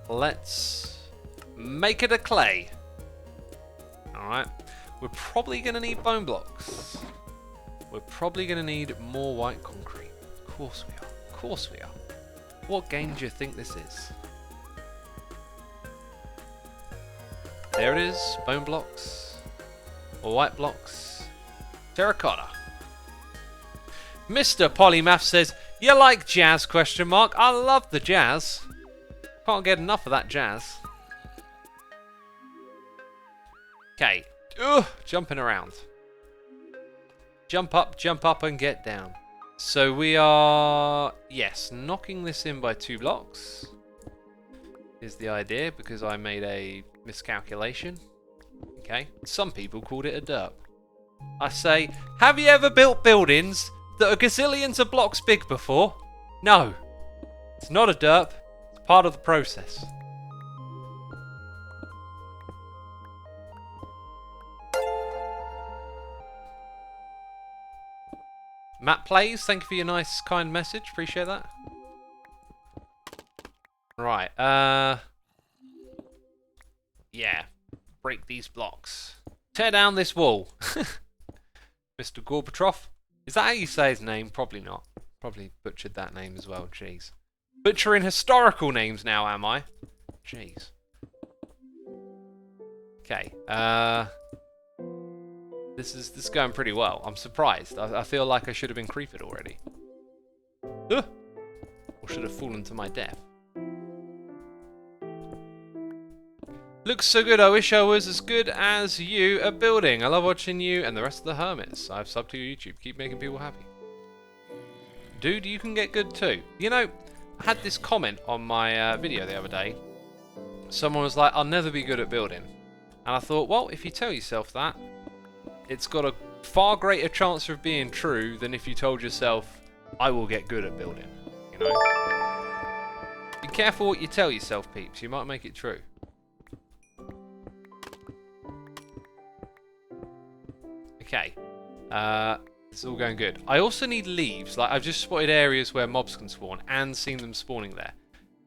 Let's make it a clay. Alright. We're probably going to need bone blocks. We're probably going to need more white concrete. Of course we are. Of course we are. What game do you think this is? There it is. Bone blocks. Or white blocks. Terracotta. Mr. Polymath says, you like jazz, question mark? I love the jazz. Can't get enough of that jazz. Okay. Jumping around. Jump up and get down. So we are, yes, knocking this in by 2 blocks is the idea, because I made a miscalculation. Okay. Some people called it a derp. I say, have you ever built buildings that are gazillions of blocks big before? No. It's not a derp. It's part of the process. Matt Plays, thank you for your nice, kind message. Appreciate that. Right, yeah. Break these blocks. Tear down this wall. Mr. Gorbachev. Is that how you say his name? Probably not. Probably butchered that name as well. Jeez. Butchering historical names now, am I? Jeez. Okay. This is going pretty well. I'm surprised. I feel like I should have been creeped already. Or should have fallen to my death. Looks so good. I wish I was as good as you at building. I love watching you and the rest of the hermits. I've subbed to your YouTube. Keep making people happy. Dude, you can get good too. You know, had this comment on my video the other day. Someone was like, I'll never be good at building. And I thought, well, if you tell yourself that, it's got a far greater chance of being true than if you told yourself, I will get good at building. You know? Be careful what you tell yourself, peeps. You might make it true. Okay. It's all going good. I also need leaves. Like, I've just spotted areas where mobs can spawn and seen them spawning there.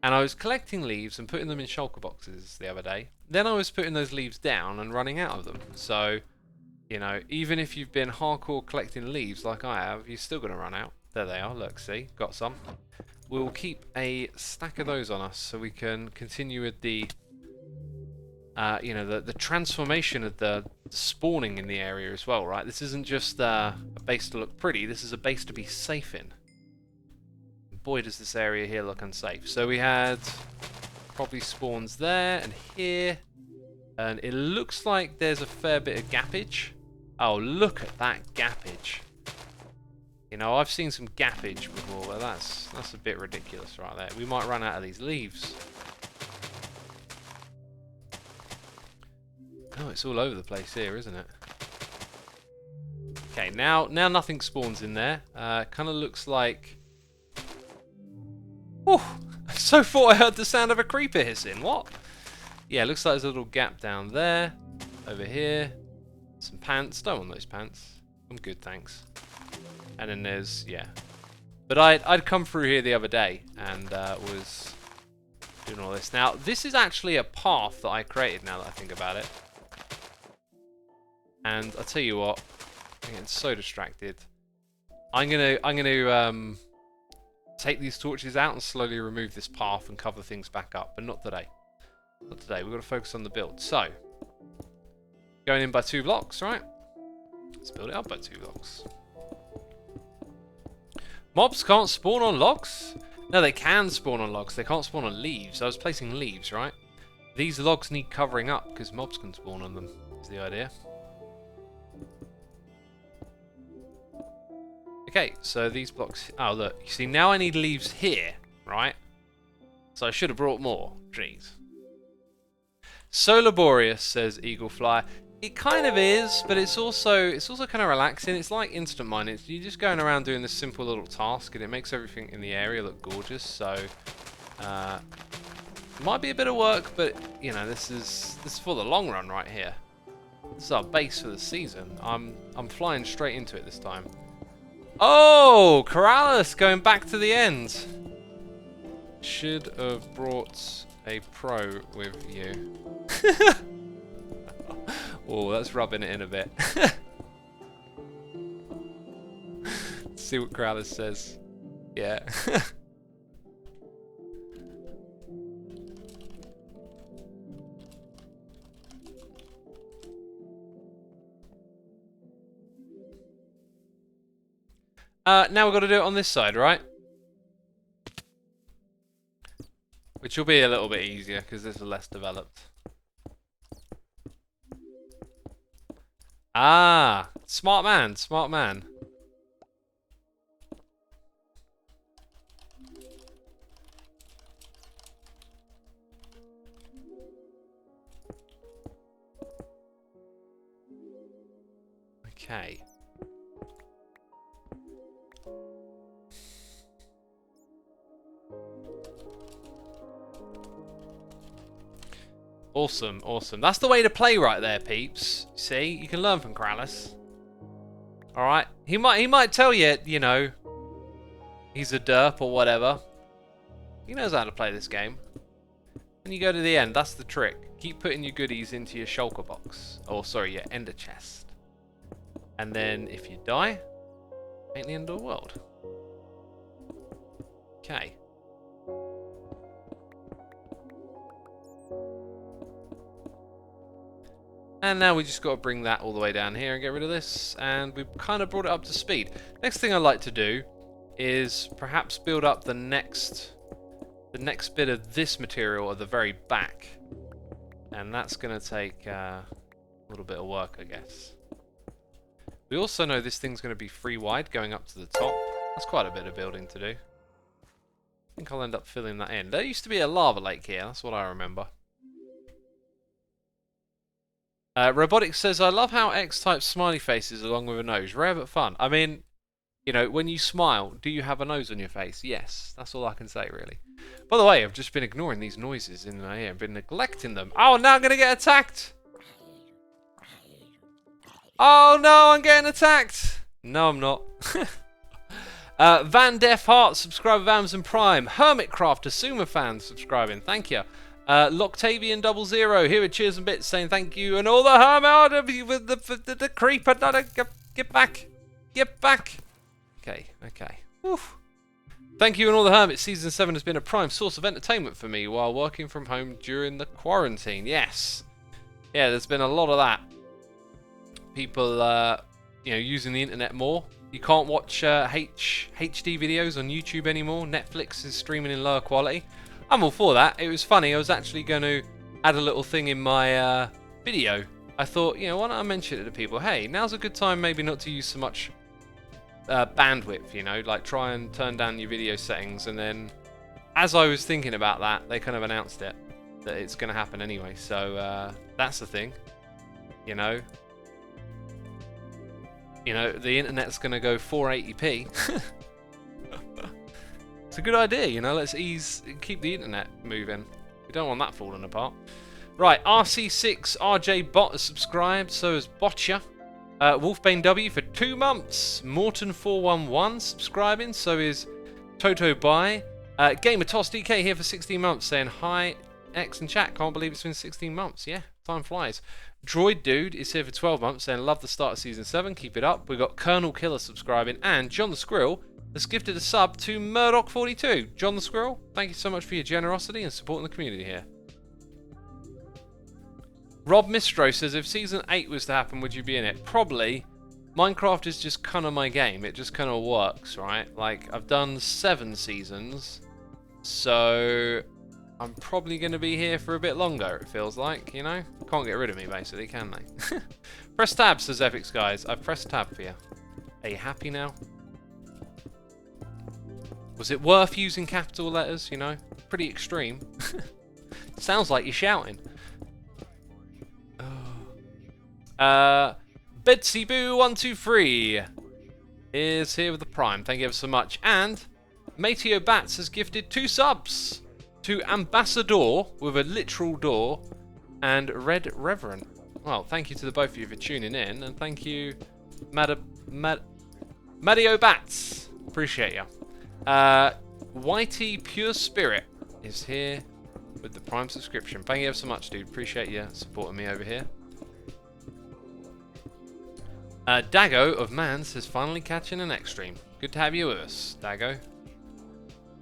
And I was collecting leaves and putting them in shulker boxes the other day. Then I was putting those leaves down and running out of them. So, you know, even if you've been hardcore collecting leaves like I have, you're still going to run out. There they are. Look, see? Got some. We'll keep a stack of those on us so we can continue with the, you know, the transformation of the spawning in the area as well, right? This isn't just a base to look pretty. This is a base to be safe in. Boy, does this area here look unsafe. So we had probably spawns there and here. And it looks like there's a fair bit of gappage. Oh, look at that gappage. You know, I've seen some gappage before, but that's a bit ridiculous right there. We might run out of these leaves. Oh, it's all over the place here, isn't it? Okay, now nothing spawns in there. Kind of looks like... Whew, I so thought I heard the sound of a creeper hissing. What? Yeah, looks like there's a little gap down there. Over here. Some pants. Don't want those pants. I'm good, thanks. And then there's... yeah. But I'd come through here the other day and was doing all this. Now, this is actually a path that I created now that I think about it. And I'll tell you what. I'm getting so distracted. I'm gonna take these torches out and slowly remove this path and cover things back up, but not today. Not today. We've got to focus on the build. So, going in by 2 blocks, right? Let's build it up by 2 blocks. Mobs can't spawn on logs? No, they can spawn on logs. They can't spawn on leaves. I was placing leaves, right? These logs need covering up because mobs can spawn on them, is the idea. Okay, so these blocks... oh, look. You see, now I need leaves here, right? So I should have brought more. Jeez. So laborious, says Eaglefly. It kind of is, but it's also kind of relaxing. It's like instant mine. You're just going around doing this simple little task, and it makes everything in the area look gorgeous. So, it might be a bit of work, but you know, this is for the long run right here. This is our base for the season. I'm flying straight into it this time. Oh, Corrales going back to the end. Should have brought a pro with you. Oh, that's rubbing it in a bit. Let's see what Corrales says. Yeah. Now we've got to do it on this side, right? Which will be a little bit easier because this is less developed. Ah, smart man, smart man. Okay. Awesome, awesome. That's the way to play right there, peeps. See, you can learn from Corrales. All right, he might tell you, you know, he's a derp or whatever. He knows how to play this game. When you go to the end, that's the trick. Keep putting your goodies into your shulker box, or sorry, your ender chest. And then if you die, ain't the end of the world. Okay. And now we just got to bring that all the way down here and get rid of this. And we've kind of brought it up to speed. Next thing I'd like to do is perhaps build up the next bit of this material at the very back. And that's going to take a little bit of work, I guess. We also know this thing's going to be free wide going up to the top. That's quite a bit of building to do. think I'll end up filling that in. There used to be a lava lake here. That's what I remember. Robotics says, I love how X types smiley faces along with a nose. Rare but fun. I mean, you know, when you smile, do you have a nose on your face? Yes. That's all I can say, really. By the way, I've just been ignoring these noises in my ear. I've been neglecting them. Oh, now I'm going to get attacked. Oh, no, I'm getting attacked. No, I'm not. Van Def Hart, subscriber of Amazon Prime. Hermitcraft, a Sumer fan, subscribing. Thank you. Loctavian 00 here with cheers and bits saying thank you. And all the Hermit with the creeper. Get back. Get back. Okay. Oof. Thank you and all the Hermits. Season 7 has been a prime source of entertainment for me while working from home during the quarantine. Yes. Yeah, there's been a lot of that. People, you know, using the internet more. You can't watch HD videos on YouTube anymore. Netflix is streaming in lower quality. I'm all for that. It was funny. I was actually going to add a little thing in my video. I thought, you know, why don't I mention it to people? Hey, now's a good time maybe not to use so much bandwidth, you know, like try and turn down your video settings. And then as I was thinking about that, they kind of announced it, that it's going to happen anyway. So that's the thing, you know. You know, the internet's going to go 480p. It's a good idea, you know. Let's keep the internet moving. We don't want that falling apart. Right, RC6 RJ Bot has subscribed. So has Botcha. Wolfbane W for 2 months. Morton411 subscribing. So is Toto Bai. Gamertoss DK here for 16 months saying hi X and chat. Can't believe it's been 16 months. Yeah, time flies. Droid Dude is here for 12 months saying love the start of season 7. Keep it up. We've got Colonel Killer subscribing. And John the Squirrel has gifted a sub to Murdoch42. John the Squirrel, thank you so much for your generosity and supporting the community here. Rob Mistro says, if Season 8 was to happen, would you be in it? Probably. Minecraft is just kind of my game. It just kind of works, right? Like, I've done 7 seasons. So, I'm probably going to be here for a bit longer, it feels like, you know? Can't get rid of me, basically, can they? Press tab, says Epics Guys. I've pressed tab for you. Are you happy now? Was it worth using capital letters, you know? Pretty extreme. Sounds like you're shouting. Betsy Boo 123 is here with the Prime. Thank you ever so much. And Mateo Bats has gifted 2 subs to Ambassador with a literal door and Red Reverend. Well, thank you to the both of you for tuning in, and thank you, Madio Bats. Appreciate you. Whitey Pure Spirit is here with the Prime subscription. Thank you ever so much, dude. Appreciate you supporting me over here. Dago of Mans is finally catching an X-Stream. Good to have you with us, Dago.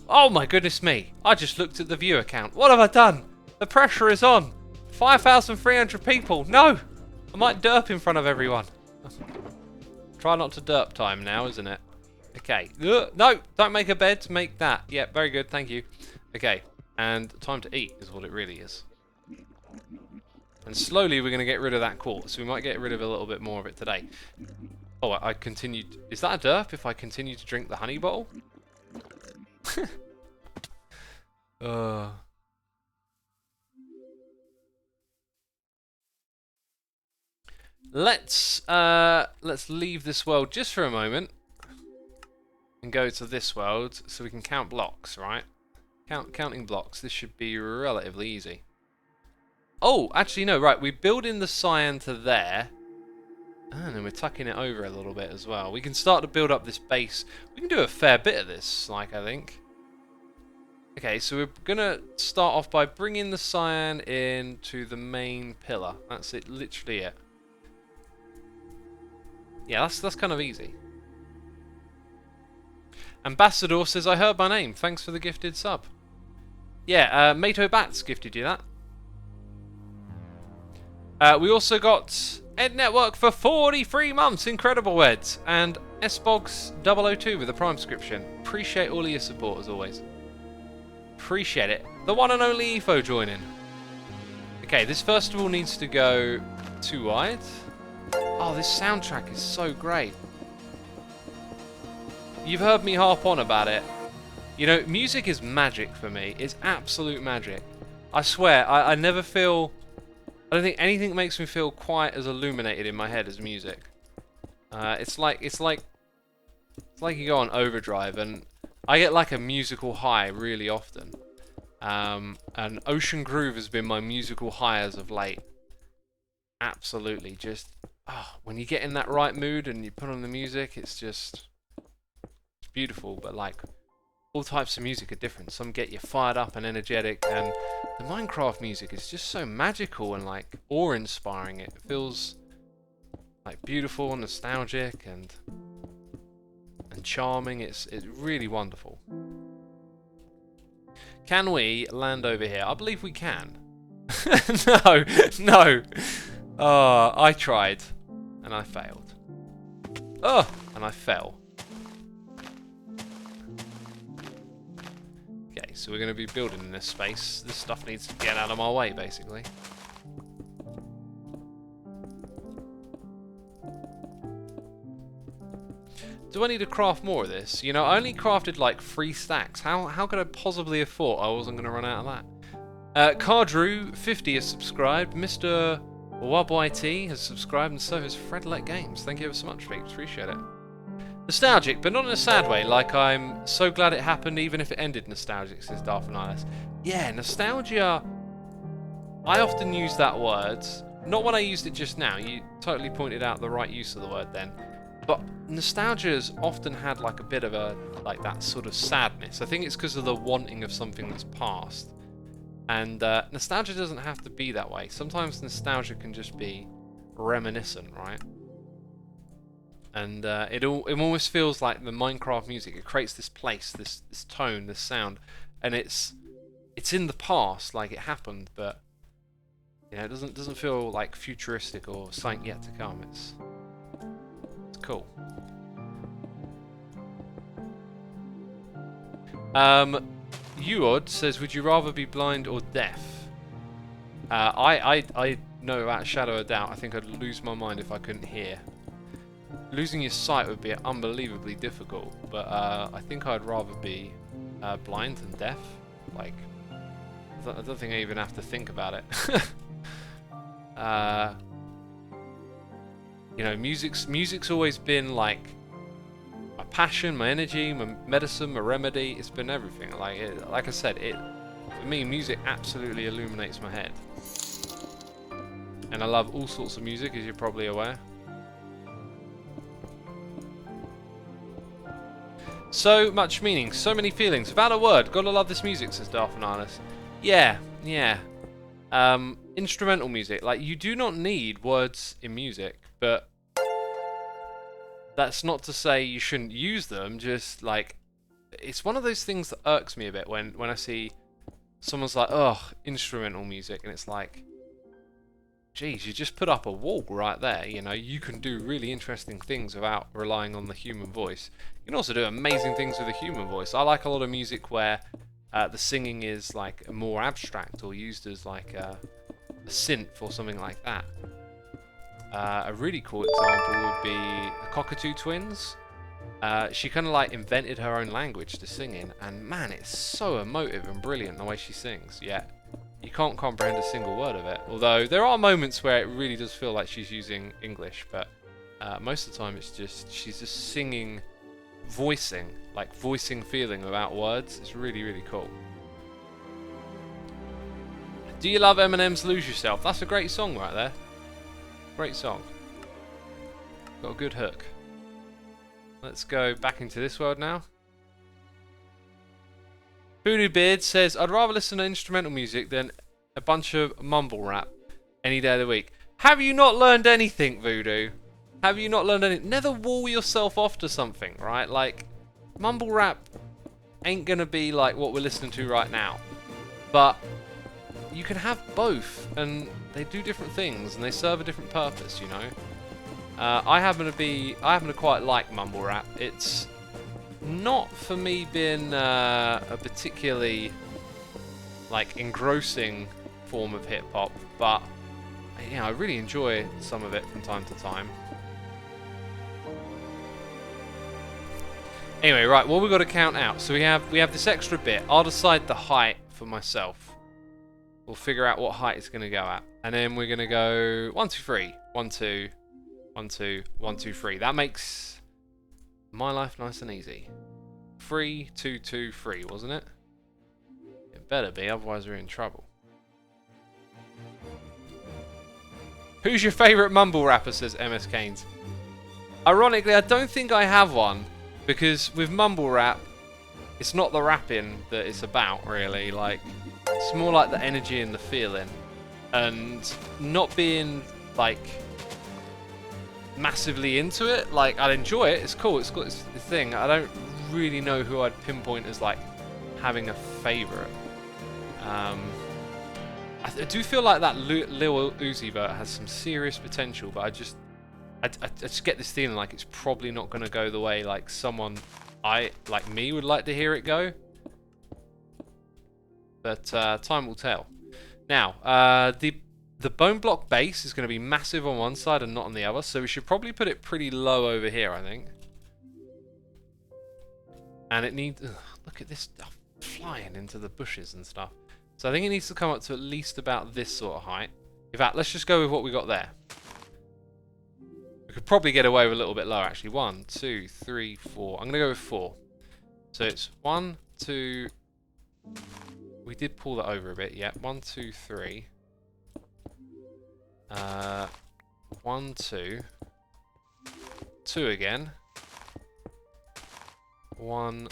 Oh my goodness me. I just looked at the viewer count. What have I done? The pressure is on. 5,300 people. No! I might derp in front of everyone. Try not to derp time now, isn't it? Okay. No, don't make a bed. Make that. Yeah, very good. Thank you. Okay. And time to eat is what it really is. And slowly we're going to get rid of that quartz. So we might get rid of a little bit more of it today. Oh, I continued. Is that a derp if I continue to drink the honey bottle? Let's leave this world just for a moment and go to this world so we can count blocks, right? Counting blocks. This should be relatively easy. Oh, actually no, right. We build in the cyan to there. And then we're tucking it over a little bit as well. We can start to build up this base. We can do a fair bit of this, like, I think. Okay, so we're going to start off by bringing the cyan into the main pillar. That's it, literally it. Yeah, that's kind of easy. Ambassador says, I heard my name. Thanks for the gifted sub. Yeah, Mato Bats gifted you that. We also got Ed Network for 43 months. Incredible, Ed. And SBogs002 with a Prime subscription. Appreciate all of your support, as always. Appreciate it. The one and only Efo joining. Okay, this first of all needs to go too wide. Oh, this soundtrack is so great. You've heard me harp on about it. You know, music is magic for me. It's absolute magic. I swear, I never feel... I don't think anything makes me feel quite as illuminated in my head as music. It's like you go on overdrive, and I get like a musical high really often. And Ocean Groove has been my musical high as of late. Absolutely, just when you get in that right mood and you put on the music, it's beautiful. But like, all types of music are different. Some get you fired up and energetic, and the Minecraft music is just so magical and like awe-inspiring. It feels like beautiful and nostalgic and charming. It's really wonderful. Can we land over here? I believe we can. No. Oh, I tried and I failed. Oh, and I fell. Okay, so we're going to be building in this space. This stuff needs to get out of my way, basically. Do I need to craft more of this? You know, I only crafted like 3 stacks. How could I possibly have thought I wasn't going to run out of that? Cardrew50 has subscribed. Mr. WubYT has subscribed, and so has Fredlet Games. Thank you ever so much, peeps. Appreciate it. Nostalgic, but not in a sad way. Like, I'm so glad it happened, even if it ended nostalgic, says Darfanilis. Yeah, nostalgia. I often use that word. Not when I used it just now. You totally pointed out the right use of the word then. But nostalgia has often had like a bit of a, like that sort of sadness. I think it's because of the wanting of something that's past. And nostalgia doesn't have to be that way. Sometimes nostalgia can just be reminiscent, right? And it almost feels like the Minecraft music. It creates this place, this tone, this sound, and it's in the past, like it happened, but you know, it doesn't feel like futuristic or something yet to come. It's cool. Uod says, would you rather be blind or deaf? I know without a shadow of a doubt, I think I'd lose my mind if I couldn't hear. Losing your sight would be unbelievably difficult, but I think I'd rather be blind than deaf. Like, I don't think I even have to think about it. You know, music's always been like my passion, my energy, my medicine, my remedy. It's been everything. Like I said, for me, music absolutely illuminates my head. And I love all sorts of music, as you're probably aware. So much meaning, so many feelings. Without a word, gotta love this music, says Darfanalis. Yeah. Instrumental music. Like, you do not need words in music, but that's not to say you shouldn't use them. Just like, it's one of those things that irks me a bit when I see someone's like, oh, instrumental music, and it's like, geez, you just put up a wall right there. You know, you can do really interesting things without relying on the human voice. You can also do amazing things with a human voice. I like a lot of music where the singing is like more abstract or used as like a synth or something like that. A really cool example would be the Cockatoo Twins. She kind of like invented her own language to sing in, and man, it's so emotive and brilliant the way she sings. Yet you can't comprehend a single word of it. Although there are moments where it really does feel like she's using English, but most of the time it's just she's just singing, voicing feeling without words. It's really, really cool. Do you love Eminem's Lose Yourself? That's a great song right there. Great song. Got a good hook. Let's go back into this world now. Voodoo Beard says, I'd rather listen to instrumental music than a bunch of mumble rap any day of the week. Have you not learned anything, Voodoo? Have you not learned anything? Never wall yourself off to something, right? Like, mumble rap ain't gonna be like what we're listening to right now. But you can have both, and they do different things, and they serve a different purpose, you know? I happen to quite like mumble rap. It's not for me been a particularly like engrossing form of hip hop, but you know, I really enjoy some of it from time to time. Anyway, right, what we've got to count out. So we have this extra bit. I'll decide the height for myself. We'll figure out what height it's going to go at. And then we're going to go 1, 2, 3. 1, 2, 1, 2, 1, 2, 3. That makes my life nice and easy. 3, 2, 2, 3, wasn't it? It better be, otherwise we're in trouble. Who's your favourite mumble rapper, says MS Keynes. Ironically, I don't think I have one. Because with mumble rap, it's not the rapping that it's about, really. Like, it's more like the energy and the feeling. And not being, like, massively into it. Like, I'd enjoy it. It's cool. It's got its thing. I don't really know who I'd pinpoint as, like, having a favourite. I do feel like that Lil Uzi Vert has some serious potential, but I just get this feeling like it's probably not going to go the way like someone like me would like to hear it go. But time will tell. Now, the bone block base is going to be massive on one side and not on the other, so we should probably put it pretty low over here, I think. And it needs... look at this stuff flying into the bushes and stuff. So I think it needs to come up to at least about this sort of height. In fact, let's just go with what we got there. We could probably get away with a little bit lower, actually. 1, 2, 3, 4. I'm going to go with 4. So it's 1, 2... We did pull that over a bit, yeah. 1, 2, 3. 1, 2. 2 again. 1...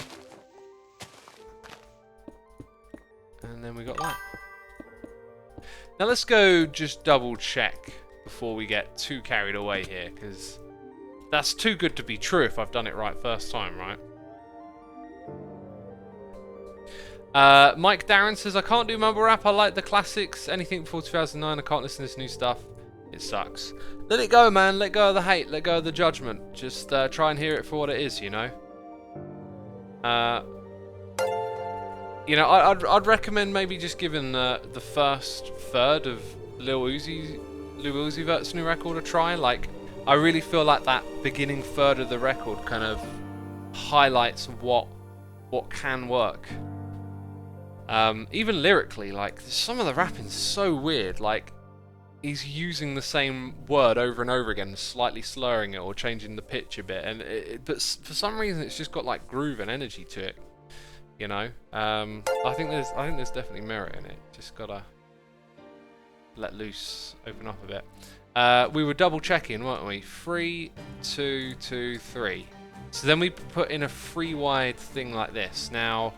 And then we got that. Now let's go just double check before we get too carried away here, because that's too good to be true if I've done it right first time, right? Mike Darren says, I can't do mumble rap, I like the classics. Anything before 2009, I can't listen to this new stuff. It sucks. Let it go, man. Let go of the hate. Let go of the judgment. Just try and hear it for what it is, you know? You know, I'd recommend maybe just giving the first third of Lil Uzi Vert's new record a try. Like, I really feel like that beginning third of the record kind of highlights what can work. Even lyrically, like, some of the rapping's so weird. Like, he's using the same word over and over again, slightly slurring it or changing the pitch a bit, and but for some reason it's just got like groove and energy to it. You know, I think there's definitely merit in it. Just gotta let loose, open up a bit. We were double checking, weren't we? 3, 2, 2, 3. So then we put in a 3 wide thing like this. Now,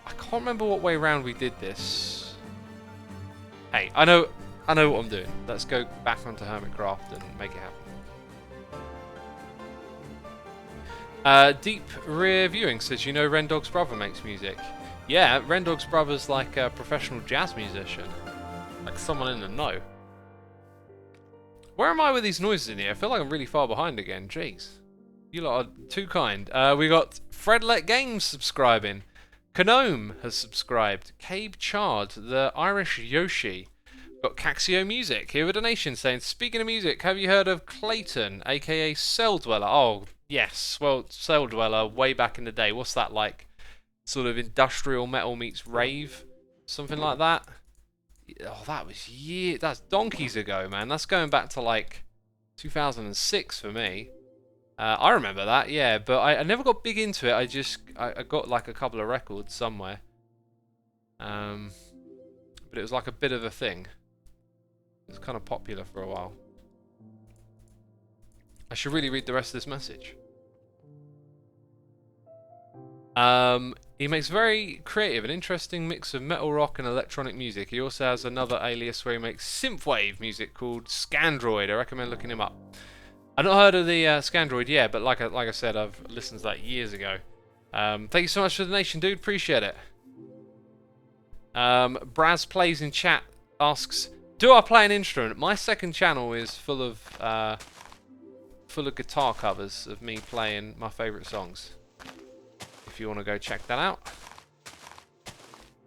I can't remember what way round we did this. Hey, I know what I'm doing. Let's go back onto Hermitcraft and make it happen. Deep Rear Viewing says, you know Rendog's brother makes music. Yeah, Rendog's brother's like a professional jazz musician. Like someone in the know. Where am I with these noises in here? I feel like I'm really far behind again. Jeez. You lot are too kind. We got Fredlet Games subscribing. Canome has subscribed. Cabe Chard, the Irish Yoshi. Got Caxio Music. Here with a donation saying, speaking of music, have you heard of Clayton, aka Cell Dweller? Oh, yes. Well, Cell Dweller, way back in the day. What's that like? Sort of industrial metal meets rave? Something like that? Oh, that was that's donkeys ago, man. That's going back to like 2006 for me. I remember that, yeah, but I never got big into it. I got like a couple of records somewhere. But it was like a bit of a thing. It was kind of popular for a while. I should really read the rest of this message. He makes very creative and interesting mix of metal rock and electronic music. He also has another alias where he makes synthwave music called Scandroid. I recommend looking him up. I've not heard of the Scandroid yet, but like I said, I've listened to that years ago. Thank you so much for the donation, dude. Appreciate it. Braz Plays in chat asks, do I play an instrument? My second channel is full of guitar covers of me playing my favourite songs. If you want to go check that out.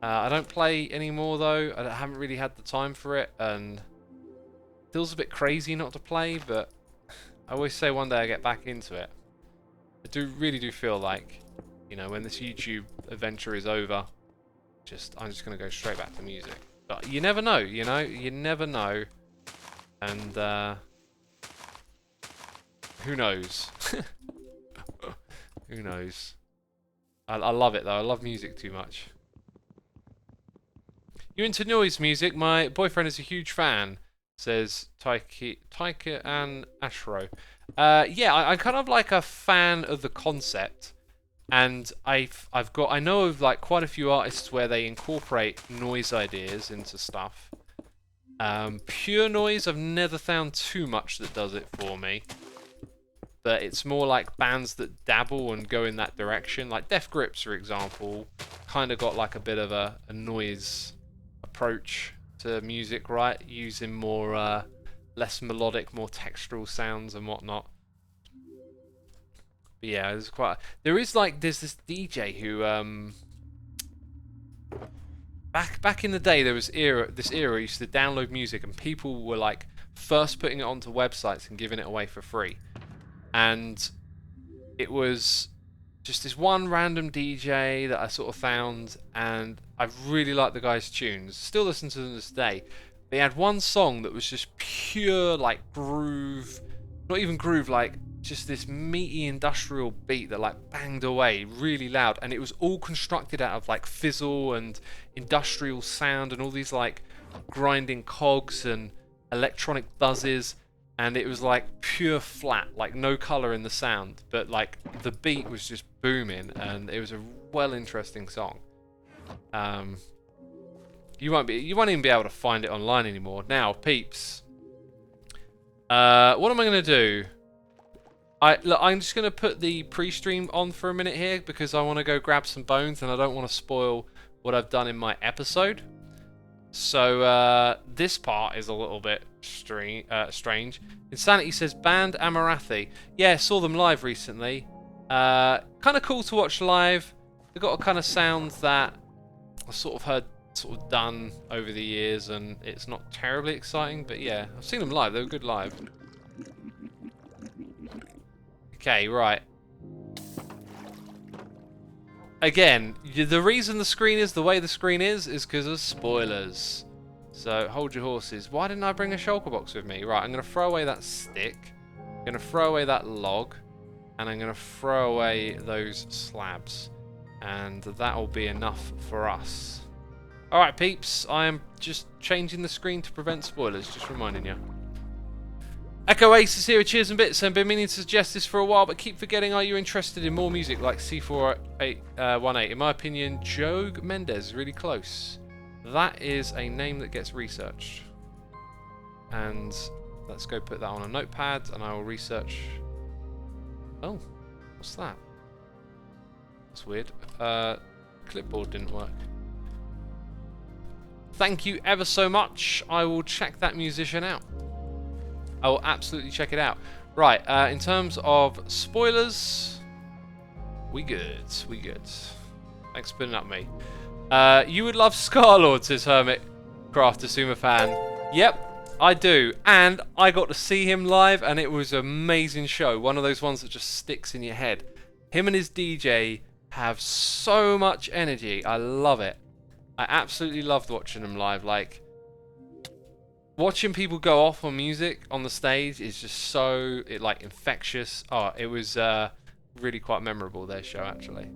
I don't play anymore though. I haven't really had the time for it, and it feels a bit crazy not to play, but I always say one day I get back into it. I really do feel like, you know, when this YouTube adventure is over, I'm just gonna go straight back to music. But you never know, you know, you never know, and who knows? Who knows? I love it though. I love music too much. You into noise music? My boyfriend is a huge fan, says Taika and Ashro. Yeah, I'm kind of like a fan of the concept, and I know of like quite a few artists where they incorporate noise ideas into stuff. Pure noise, I've never found too much that does it for me. But it's more like bands that dabble and go in that direction. Like Death Grips, for example, kind of got like a bit of a noise approach to music, right? Using more, less melodic, more textural sounds and whatnot. But yeah, there's this DJ who, back in the day, there was this era used to download music and people were like first putting it onto websites and giving it away for free. And it was just this one random DJ that I sort of found, and I really liked the guy's tunes. Still listen to them to this day. They had one song that was just pure like groove, not even groove, like just this meaty industrial beat that like banged away really loud, and it was all constructed out of like fizzle and industrial sound and all these like grinding cogs and electronic buzzes. And it was like pure flat, like no colour in the sound, but like the beat was just booming, and it was a interesting song. You won't even be able to find it online anymore. Now, peeps, what am I gonna do? I'm just gonna put the pre-stream on for a minute here because I want to go grab some bones, and I don't want to spoil what I've done in my episode. So this part is a little bit strange. Insanity says band Amarathi. Yeah, saw them live recently. Kind of cool to watch live. They've got a kind of sound that I've sort of heard done over the years, and it's not terribly exciting, but yeah, I've seen them live. They were good live. Okay, right. Again, the reason the screen is the way the screen is because of spoilers. So, hold your horses. Why didn't I bring a shulker box with me? Right, I'm going to throw away that stick. I'm going to throw away that log. And I'm going to throw away those slabs. And that'll be enough for us. Alright, peeps. I am just changing the screen to prevent spoilers. Just reminding you. Echo Ace is here with Cheers and Bits. I've been meaning to suggest this for a while, but keep forgetting, are you interested in more music like C4818? In my opinion, Joe Mendes is really close. That is a name that gets researched. And let's go put that on a notepad, and I will research... Oh, what's that? That's weird. Clipboard didn't work. Thank you ever so much. I will check that musician out. I will absolutely check it out. Right, in terms of spoilers, we good. Thanks for putting up me. You would love Scar-Lord, says Hermitcraft, Asuma fan. Yep, I do. And I got to see him live, and it was an amazing show. One of those ones that just sticks in your head. Him and his DJ have so much energy. I love it. I absolutely loved watching them live. Like, watching people go off on music on the stage is just so infectious. Oh, it was really quite memorable, their show, actually.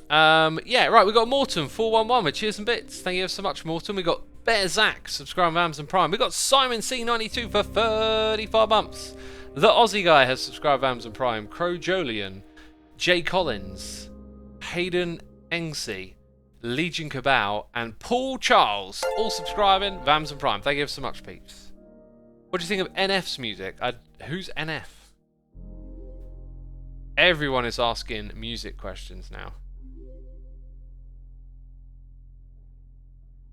Yeah, right, we got Morton 411 with Cheers and Bits. Thank you so much, Morton. We got Bear Zach, subscribe to Amazon Prime. We got Simon C92 for 35 months. The Aussie guy has subscribed to Amazon Prime. Crow Jolian, Jay Collins, Hayden Engsey, Legion Cabal, and Paul Charles, all subscribing to Amazon Prime. Thank you so much, peeps. What do you think of NF's music? Who's NF? Everyone is asking music questions now.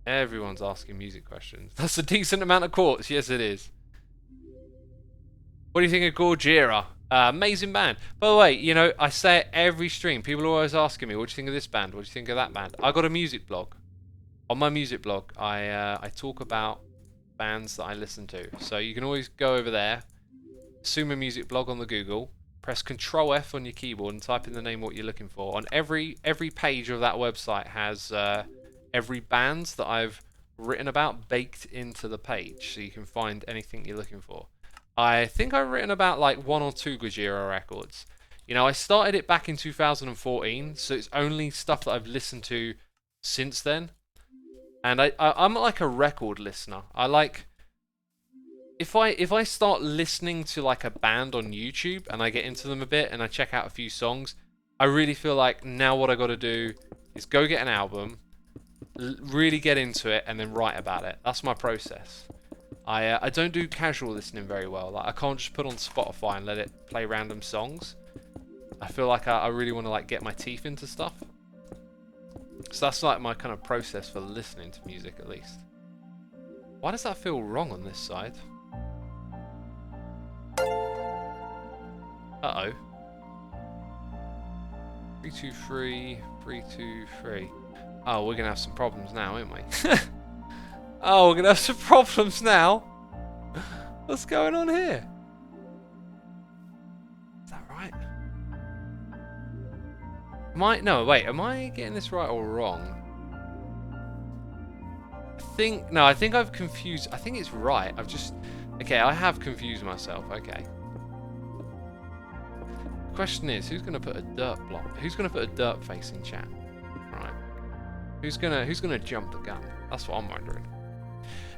Everyone's asking music questions. That's a decent amount of quartz. Yes, it is. What do you think of Gorgira? Amazing band. By the way, you know, I say it every stream. People are always asking me, what do you think of this band? What do you think of that band? I got a music blog. On my music blog, I talk about bands that I listen to. So you can always go over there, Sumo Music blog on the Google, press Control F on your keyboard and type in the name of what you're looking for. On every page of that website has every band that I've written about baked into the page, so you can find anything you're looking for. I think I've written about like 1 or 2 Gojira records. You know, I started it back in 2014, so it's only stuff that I've listened to since then. And I'm like a record listener. I like, if I start listening to like a band on YouTube and I get into them a bit and I check out a few songs, I really feel like now what I got to do is go get an album, really get into it, and then write about it. That's my process. I don't do casual listening very well. Like, I can't just put on Spotify and let it play random songs. I feel like I really want to like get my teeth into stuff. So that's like my kind of process for listening to music, at least. Why does that feel wrong on this side? Uh-oh. 323, 323. Oh, we're going to have some problems now, aren't we? Oh, we're going to have some problems now. What's going on here? Is that right? No, wait, am I getting this right or wrong? I think I've confused. I think it's right. Okay, I have confused myself. Okay. The question is, who's going to put a dirt block? Who's going to put a dirt face in chat? Right. Who's gonna jump the gun? That's what I'm wondering.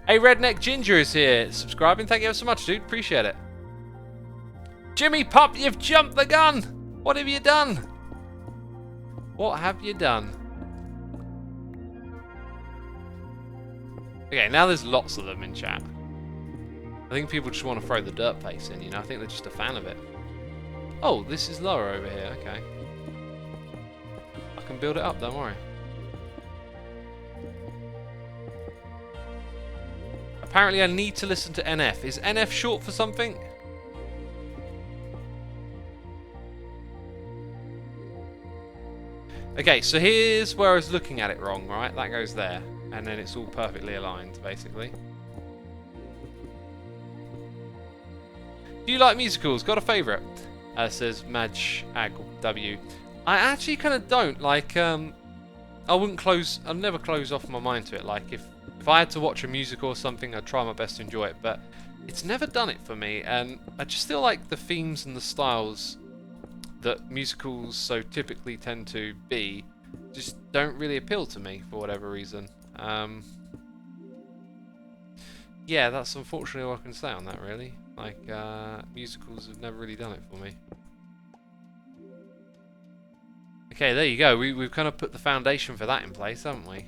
Hey, Redneck Ginger is here, subscribing. Thank you ever so much, dude. Appreciate it. Jimmy Pop, you've jumped the gun. What have you done? What have you done? Okay, now there's lots of them in chat. I think people just want to throw the dirt face in, you know? I think they're just a fan of it. Oh, this is lower over here. Okay. I can build it up, don't worry. Apparently I need to listen to NF. Is NF short for something? Okay, so here's where I was looking at it wrong, right? That goes there. And then it's all perfectly aligned, basically. Do you like musicals? Got a favourite? Says Madge Ag W. I actually kind of don't. Like, I'll never close off my mind to it. Like, if I had to watch a musical or something, I'd try my best to enjoy it. But it's never done it for me. And I just feel like the themes and the styles that musicals so typically tend to be just don't really appeal to me for whatever reason. Yeah, that's unfortunately all I can say on that, really. Like, musicals have never really done it for me. Okay, there you go. We've kind of put the foundation for that in place, haven't we?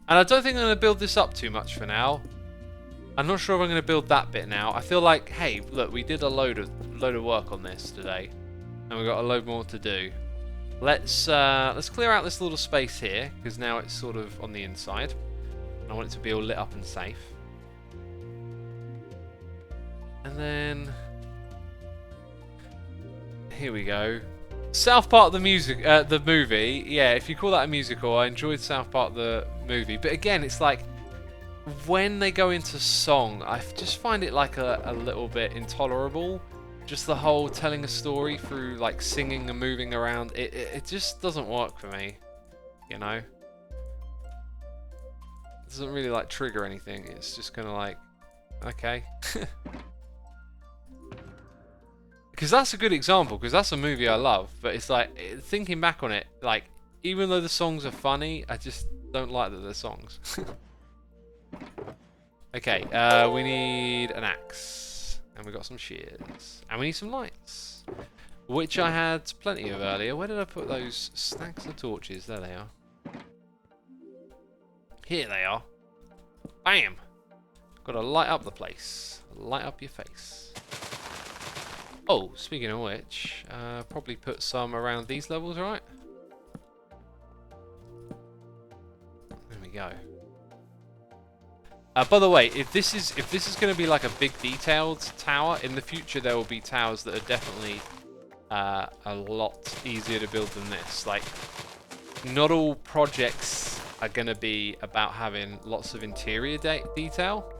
And I don't think I'm going to build this up too much for now. I'm not sure if I'm going to build that bit now. I feel like, hey, look, we did a load of work on this today, and we've got a load more to do. Let's clear out this little space here, because now it's sort of on the inside. I want it to be all lit up and safe. And then here we go. South Park the movie. Yeah, if you call that a musical, I enjoyed South Park the movie. But again, it's like when they go into song, I just find it like a little bit intolerable. Just the whole telling a story through like singing and moving around. It just doesn't work for me, you know. It doesn't really like trigger anything. It's just kind of like, okay. Because that's a good example, because that's a movie I love, but it's like, thinking back on it, like, even though the songs are funny, I just don't like that they're songs. Okay, we need an axe, and we got some shears, and we need some lights, which I had plenty of earlier. Where did I put those stacks of torches? There they are. Here they are. Bam! Got to light up the place. Light up your face. Oh, speaking of which, probably put some around these levels, right? There we go. By the way, if this is going to be like a big detailed tower, in the future there will be towers that are definitely a lot easier to build than this. Like, not all projects are going to be about having lots of interior detail.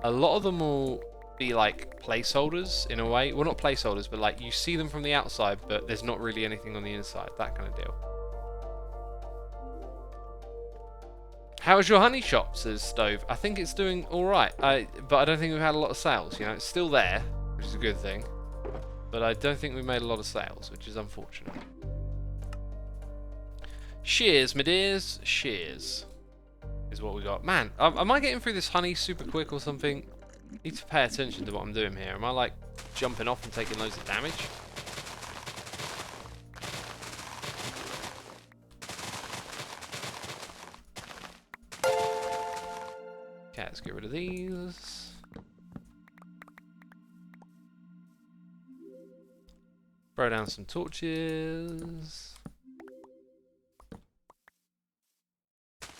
A lot of them will be like placeholders in a way. Well, not placeholders, but like you see them from the outside, but there's not really anything on the inside. That kind of deal. How's your honey shop, says Stove. I think it's doing alright, but I don't think we've had a lot of sales, you know. It's still there, which is a good thing. But I don't think we've made a lot of sales, which is unfortunate. Shears, my dears. Shears is what we got. Man, am I getting through this honey super quick or something? Need to pay attention to what I'm doing here. Am I like jumping off and taking loads of damage? Okay, let's get rid of these. Throw down some torches.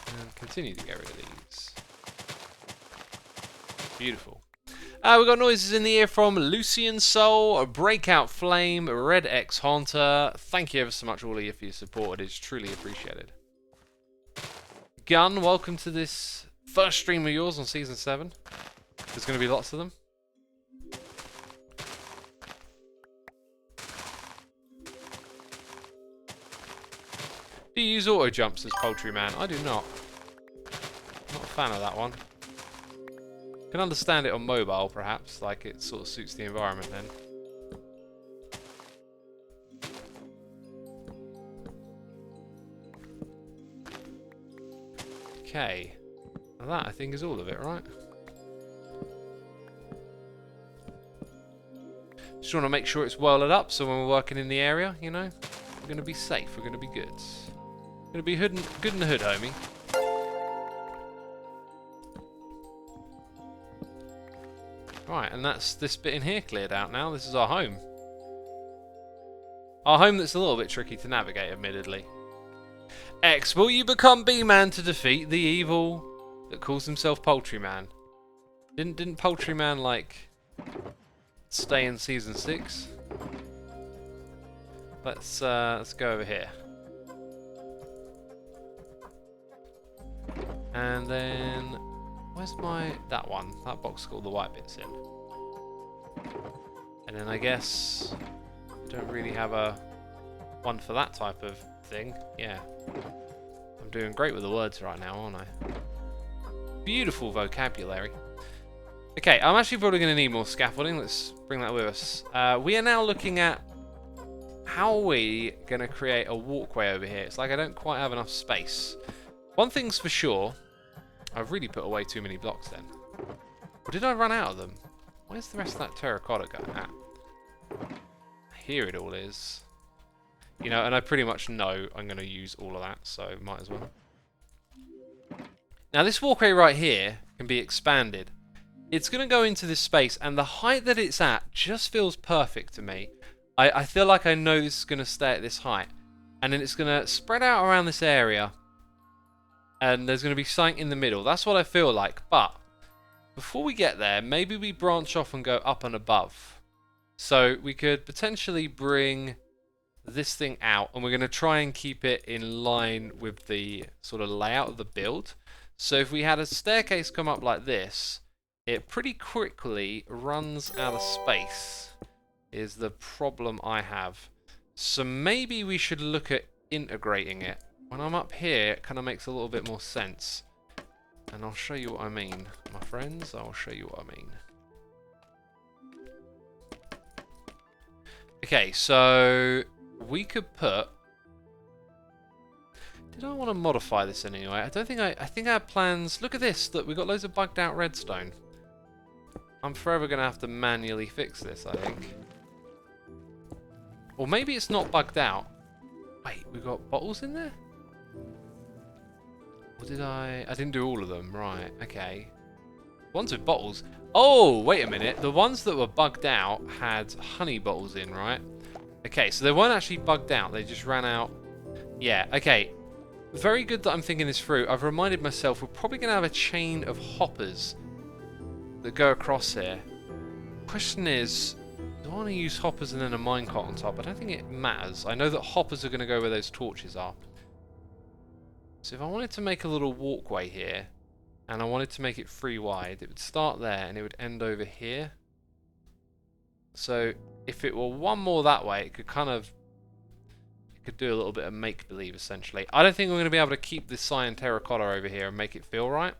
And continue to get rid of these. Beautiful. We've got noises in the ear from Lucian Soul, Breakout Flame, Red X Haunter. Thank you ever so much, all of you, for your support. It is truly appreciated. Gun, welcome to this first stream of yours on Season 7. There's going to be lots of them. Do you use auto jumps as Poultry Man? I do not. Not a fan of that one. Can understand it on mobile, perhaps, like it sort of suits the environment then. Okay. Well, that, I think, is all of it, right? Just want to make sure it's well lit up, so when we're working in the area, you know, we're going to be safe, we're going to be good. We're going to be good in the hood, homie. Right, and that's this bit in here cleared out now. This is our home. Our home that's a little bit tricky to navigate, admittedly. X, will you become B-Man to defeat the evil that calls himself Poultry Man? Didn't Poultry Man, like, stay in Season 6? Let's go over here. And then, where's that one? That box got all the white bits in. And then I guess, don't really have a one for that type of thing. Yeah. I'm doing great with the words right now, aren't I? Beautiful vocabulary. Okay, I'm actually probably going to need more scaffolding. Let's bring that with us. We are now looking at how are we going to create a walkway over here. It's like I don't quite have enough space. One thing's for sure, I've really put away too many blocks then. Or did I run out of them? Where's the rest of that terracotta going at? Here it all is. You know, and I pretty much know I'm going to use all of that, so might as well. Now this walkway right here can be expanded. It's going to go into this space, and the height that it's at just feels perfect to me. I feel like I know this is going to stay at this height. And then it's going to spread out around this area. And there's going to be something in the middle. That's what I feel like. But before we get there, maybe we branch off and go up and above. So we could potentially bring this thing out, and we're going to try and keep it in line with the sort of layout of the build. So if we had a staircase come up like this, it pretty quickly runs out of space, is the problem I have. So maybe we should look at integrating it. When I'm up here, it kind of makes a little bit more sense. And I'll show you what I mean, my friends. I'll show you what I mean. Okay, so we could put... Did I want to modify this anyway? I don't think I think I have plans... Look at this. Look, we've got loads of bugged out redstone. I'm forever going to have to manually fix this, I think. Or maybe it's not bugged out. Wait, we've got bottles in there? Or did I didn't do all of them. Right, okay. Ones with bottles. Oh, wait a minute. The ones that were bugged out had honey bottles in, right? Okay, so they weren't actually bugged out. They just ran out. Yeah, okay. Very good that I'm thinking this through. I've reminded myself we're probably going to have a chain of hoppers that go across here. Question is, do I want to use hoppers and then a minecart on top? I don't think it matters. I know that hoppers are going to go where those torches are. So if I wanted to make a little walkway here, and I wanted to make it 3 wide, it would start there and it would end over here. So if it were 1 more that way, it could kind of, it could do a little bit of make-believe essentially. I don't think we're going to be able to keep this cyan terracotta over here and make it feel right.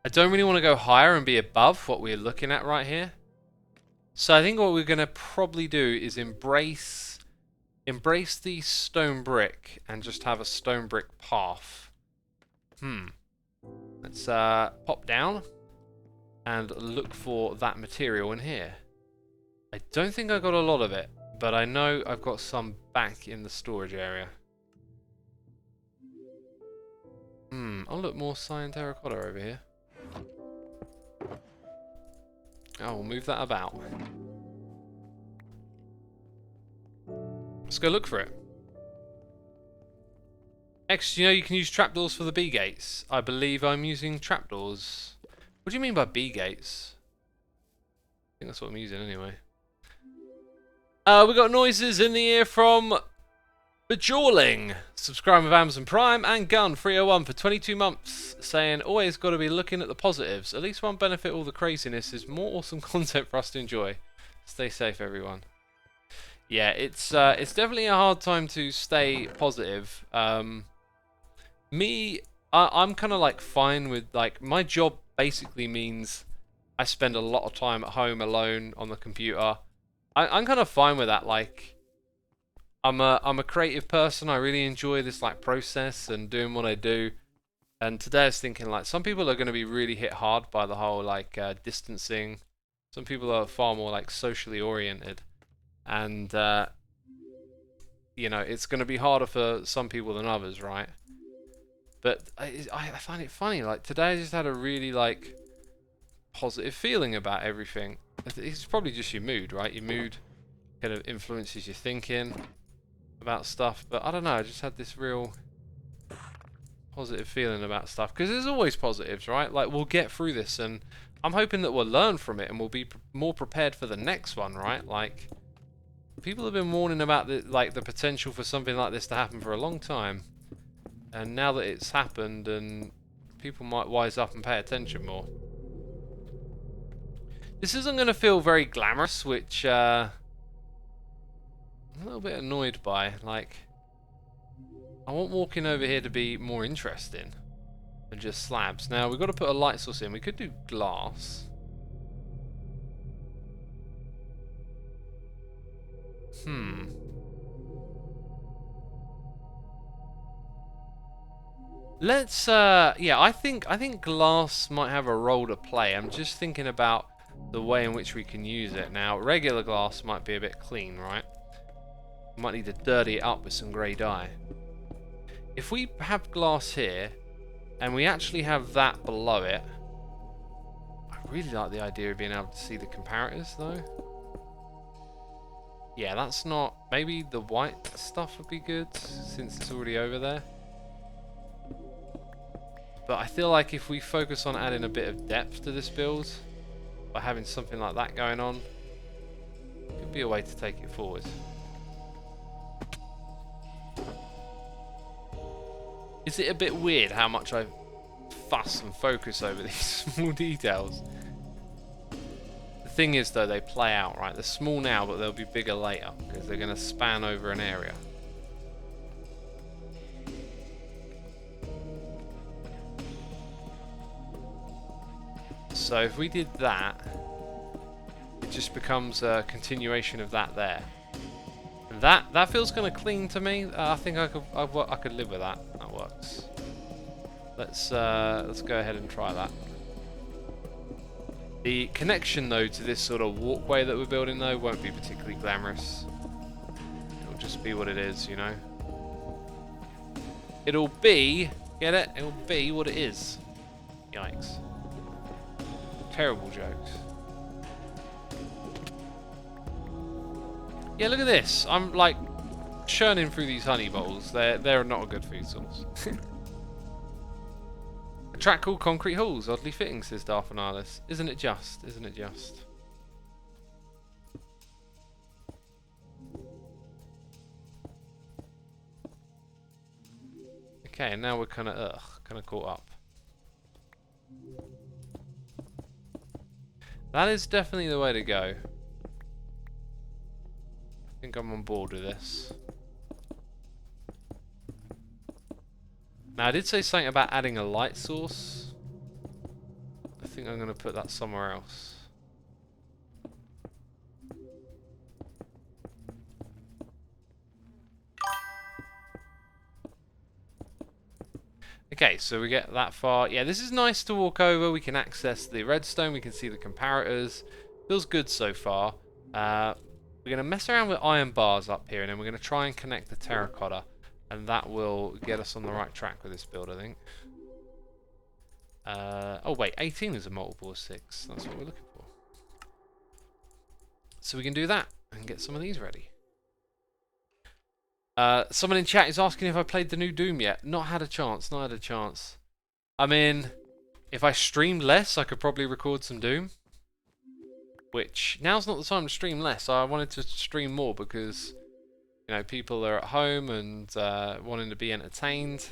I don't really want to go higher and be above what we're looking at right here. So I think what we're going to probably do is embrace the stone brick and just have a stone brick path. Let's pop down and look for that material in here. I don't think I got a lot of it, but I know I've got some back in the storage area. I'll look more cyan terracotta over here. Oh, we'll move that about. Let's go look for it. X, you know you can use trapdoors for the B gates. I believe I'm using trapdoors. What do you mean by B gates? I think that's what I'm using anyway. We got noises in the ear from Bejawling, subscribing with Amazon Prime, and Gun301 for 22 months, saying, always got to be looking at the positives. At least one benefit all the craziness is more awesome content for us to enjoy. Stay safe, everyone. Yeah, it's definitely a hard time to stay positive. I'm kind of like fine with, like, my job basically means I spend a lot of time at home alone on the computer. I'm kind of fine with that. Like, I'm a creative person. I really enjoy this like process and doing what I do. And today I was thinking, like, some people are going to be really hit hard by the whole like distancing. Some people are far more like socially oriented, and you know, it's going to be harder for some people than others, right? But I find it funny. Like today, I just had a really like positive feeling about everything. It's probably just your mood, right? Your mood kind of influences your thinking about stuff, but I don't know, I just had this real positive feeling about stuff, because there's always positives, right? Like, we'll get through this, and I'm hoping that we'll learn from it and we'll be more prepared for the next one, right? Like, people have been warning about the potential for something like this to happen for a long time, and now that it's happened, and people might wise up and pay attention more. This isn't going to feel very glamorous, which I'm a little bit annoyed by. Like, I want walking over here to be more interesting than just slabs. Now, we've got to put a light source in. We could do glass. Let's yeah, I think glass might have a role to play. I'm just thinking about the way in which we can use it. Now, regular glass might be a bit clean, right? We might need to dirty it up with some grey dye. If we have glass here, and we actually have that below it, I really like the idea of being able to see the comparators, though. Yeah, that's not... Maybe the white stuff would be good, since it's already over there. But I feel like if we focus on adding a bit of depth to this build, by having something like that going on, it could be a way to take it forward. Is it a bit weird how much I fuss and focus over these small details? The thing is, though, they play out, right? They're small now, but they'll be bigger later, because they're going to span over an area. So if we did that, it just becomes a continuation of that there. And that feels kind of clean to me. I think I could live with that. That works. Let's go ahead and try that. The connection, though, to this sort of walkway that we're building, though, won't be particularly glamorous. It'll just be what it is, you know. It'll be, get it? It'll be what it is. Yikes. Terrible jokes. Yeah, look at this. I'm like churning through these honey bowls. They're not a good food source. A track called Concrete Halls, oddly fitting, says Darfanalis. Isn't it just? Isn't it just? Okay, and now we're kind of caught up. That is definitely the way to go. I think I'm on board with this. Now, I did say something about adding a light source. I think I'm going to put that somewhere else. Okay, so we get that far. Yeah, this is nice to walk over. We can access the redstone. We can see the comparators. Feels good so far. We're going to mess around with iron bars up here, and then we're going to try and connect the terracotta. And that will get us on the right track with this build, I think. Oh, wait, 18 is a multiple of 6. That's what we're looking for. So we can do that and get some of these ready. Someone in chat is asking if I played the new Doom yet. Not had a chance, not had a chance. I mean, if I streamed less, I could probably record some Doom. Which, now's not the time to stream less. I wanted to stream more because, you know, people are at home and wanting to be entertained.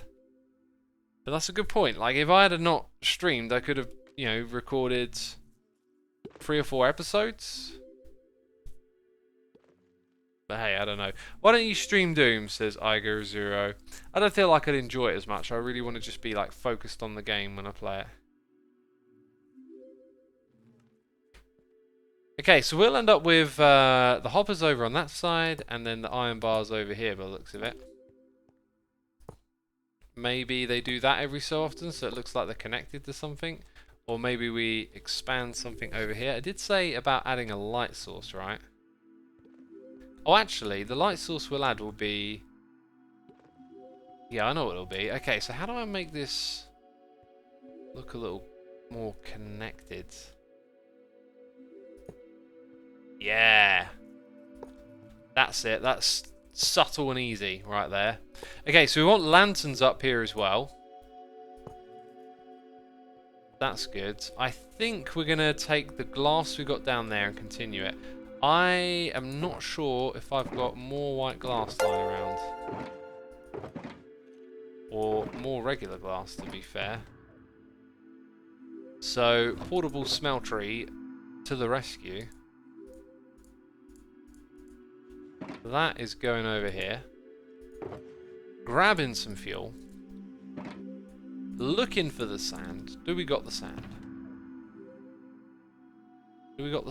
But that's a good point. Like, if I had not streamed, I could have, you know, recorded 3 or 4 episodes. But hey, I don't know. Why don't you stream Doom, says Igo0. I don't feel like I'd enjoy it as much. I really want to just be, like, focused on the game when I play it. Okay, so we'll end up with the hoppers over on that side, and then the iron bars over here by the looks of it. Maybe they do that every so often, so it looks like they're connected to something. Or maybe we expand something over here. I did say about adding a light source, right? Oh, actually, the light source we'll add will be... Yeah, I know what it'll be. Okay, so how do I make this look a little more connected? Yeah. That's it. That's subtle and easy right there. Okay, so we want lanterns up here as well. That's good. I think we're going to take the glass we got down there and continue it. I am not sure if I've got more white glass lying around. Or more regular glass, to be fair. So, portable smeltery to the rescue. That is going over here. Grabbing some fuel. Looking for the sand. Do we got the sand? Do we got the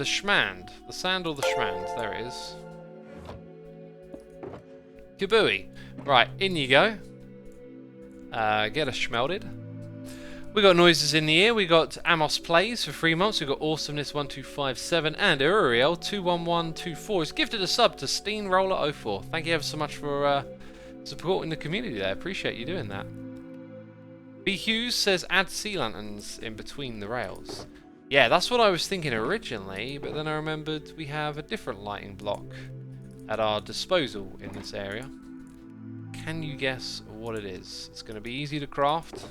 shmand? The sand or the shmand? There it is. Kabooey. Right, in you go. Get us schmelded. We got noises in the ear. We got Amos Plays for 3 months. We got Awesomeness1257 and Uriel 21124 has gifted a sub to Steenroller04. Thank you ever so much for supporting the community there. Appreciate you doing that. B Hughes says add sea lanterns in between the rails. Yeah, that's what I was thinking originally, but then I remembered we have a different lighting block at our disposal in this area. Can you guess what it is? It's going to be easy to craft.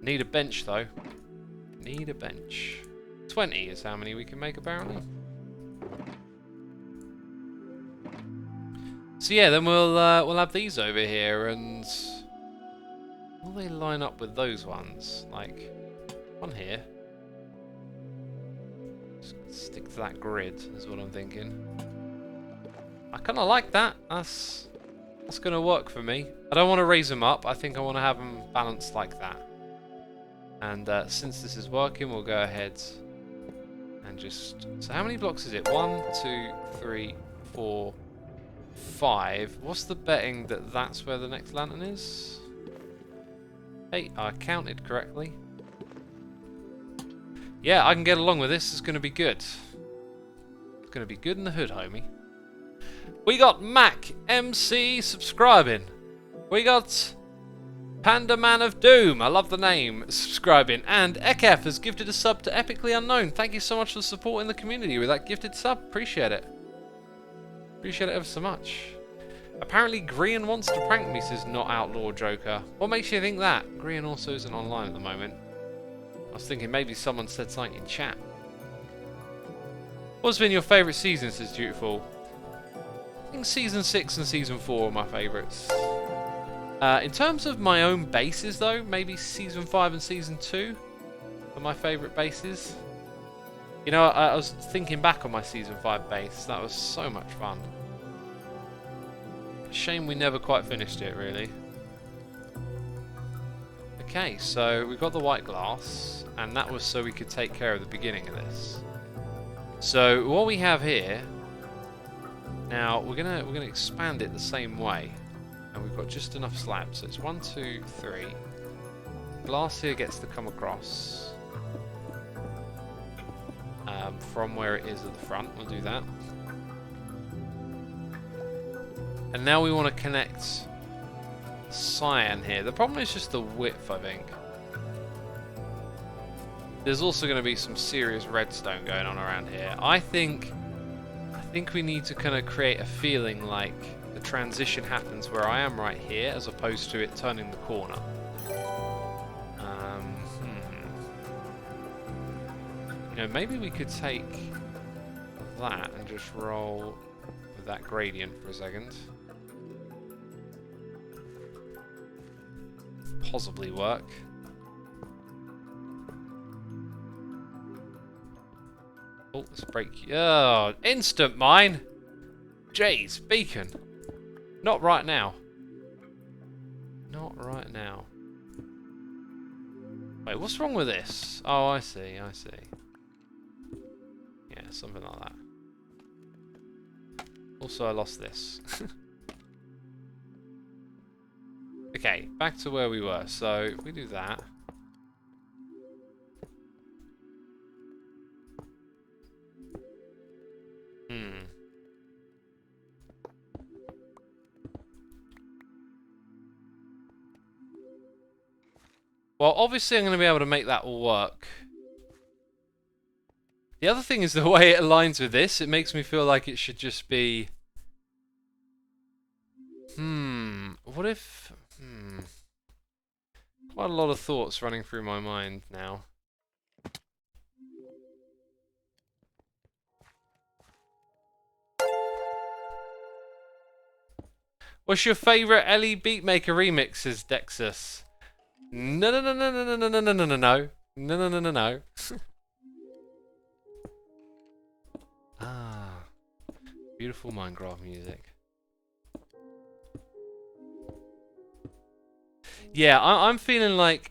Need a bench though. Need a bench. 20 is how many we can make apparently. So yeah, then we'll have these over here, and will they line up with those ones? Like one here. Just stick to that grid is what I'm thinking. I kind of like that. That's going to work for me. I don't want to raise them up. I think I want to have them balanced like that. And since this is working, we'll go ahead and just... So how many blocks is it? 1, 2, 3, 4, 5. What's the betting that that's where the next lantern is? Hey, I counted correctly. Yeah, I can get along with this. It's going to be good. It's going to be good in the hood, homie. We got Mac MC subscribing. We got Panda Man of Doom, I love the name, subscribing. And Ekef has gifted a sub to Epically Unknown. Thank you so much for supporting the community with that gifted sub. Appreciate it. Appreciate it ever so much. Apparently Grian wants to prank me, says Not Outlaw Joker. What makes you think that? Grian also isn't online at the moment. I was thinking maybe someone said something in chat. What's been your favourite season, says Dutiful? I think Season 6 and Season 4 are my favourites. In terms of my own bases, though, maybe Season 5 and Season 2 are my favourite bases. You know, I was thinking back on my Season 5 base. That was so much fun. Shame we never quite finished it, really. Okay, so we've got the white glass, and that was so we could take care of the beginning of this. So what we have here, now we're gonna expand it the same way, and we've got just enough slabs. So it's 1, 2, 3. Glass here gets to come across from where it is at the front. We'll do that. And now we want to connect cyan here. The problem is just the width, I think. There's also going to be some serious redstone going on around here. I think we need to kind of create a feeling like the transition happens where I am right here, as opposed to it turning the corner. You know, maybe we could take that and just roll with that gradient for a second. Possibly work. Oh, let's break. Oh, instant mine! Jeez, beacon. Not right now. Not right now. Wait, what's wrong with this? Oh, I see, I see. Yeah, something like that. Also, I lost this. Okay, back to where we were. So, if we do that. Well, obviously I'm going to be able to make that all work. The other thing is the way it aligns with this. It makes me feel like it should just be... What if... Quite a lot of thoughts running through my mind now. What's your favourite Ellie Beatmaker remixes, Dexus? No, no, no, no, no, no, no, no, no, no, no, no, no, no, no, no. Ah, beautiful Minecraft music. Yeah, I'm feeling like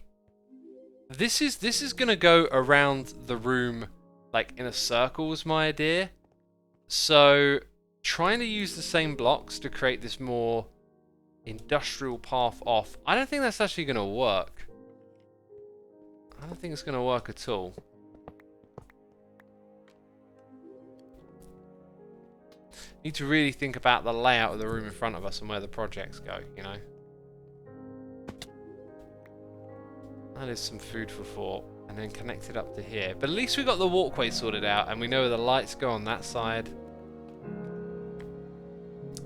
this is gonna go around the room like in a circle is my idea. So trying to use the same blocks to create this more industrial path off. I don't think that's actually gonna work. I don't think it's gonna work at all. Need to really think about the layout of the room in front of us and where the projects go, you know. That is some food for thought. And then connect it up to here. But at least we got the walkway sorted out and we know where the lights go on that side.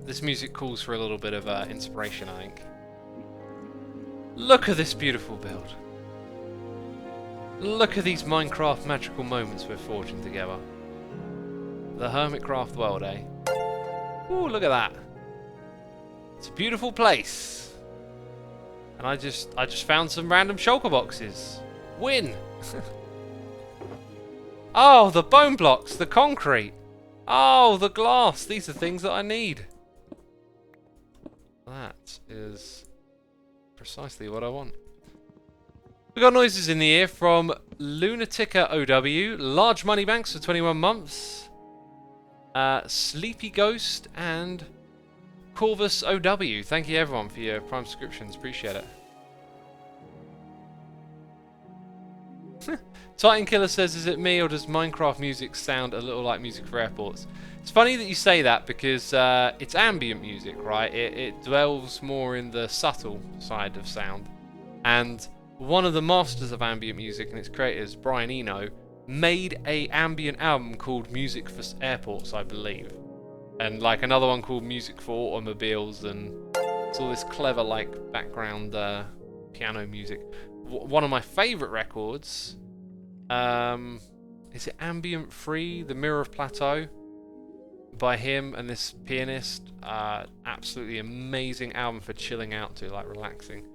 This music calls for a little bit of inspiration, I think. Look at this beautiful build. Look at these Minecraft magical moments we're forging together. The Hermitcraft world, eh? Ooh, look at that. It's a beautiful place. And I just found some random shulker boxes. Win! Oh, the bone blocks, the concrete. Oh, the glass. These are things that I need. That is precisely what I want. We got noises in the ear from Lunatica OW, Large Money Banks for 21 months, Sleepy Ghost, and Corvus OW. Thank you everyone for your Prime subscriptions. Appreciate it. Titan Killer says, is it me or does Minecraft music sound a little like music for airports? It's funny that you say that because it's ambient music, right? It dwells more in the subtle side of sound. And one of the masters of ambient music and its creators, Brian Eno, made a ambient album called Music for Airports, I believe. And like another one called Music for Automobiles, and it's all this clever like background piano music. One of my favourite records, is it Ambient Free, The Mirror of Plateau? by him and this pianist. Absolutely amazing album for chilling out to, like relaxing.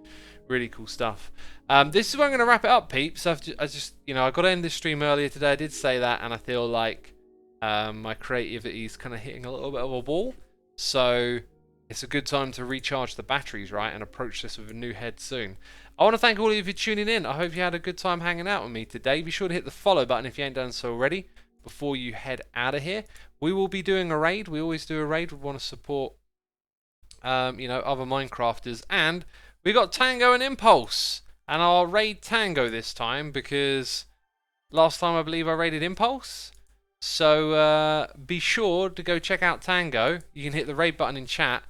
Really cool stuff. This is where I'm going to wrap it up, peeps. I just, you know, I got to end this stream earlier today. I did say that, and I feel like my creativity is kind of hitting a little bit of a wall. So it's a good time to recharge the batteries, right, and approach this with a new head soon. I want to thank all of you for tuning in. I hope you had a good time hanging out with me today. Be sure to hit the follow button if you ain't done so already before you head out of here. We will be doing a raid. We always do a raid. We want to support, you know, other Minecrafters. And we got Tango and Impulse. And I'll raid Tango this time because last time I believe I raided Impulse. So be sure to go check out Tango. You can hit the raid button in chat.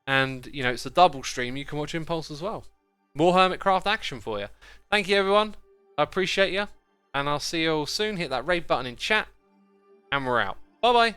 And, you know, it's a double stream. You can watch Impulse as well. More Hermitcraft action for you. Thank you, everyone. I appreciate you. And I'll see you all soon. Hit that raid button in chat. And we're out. Bye-bye.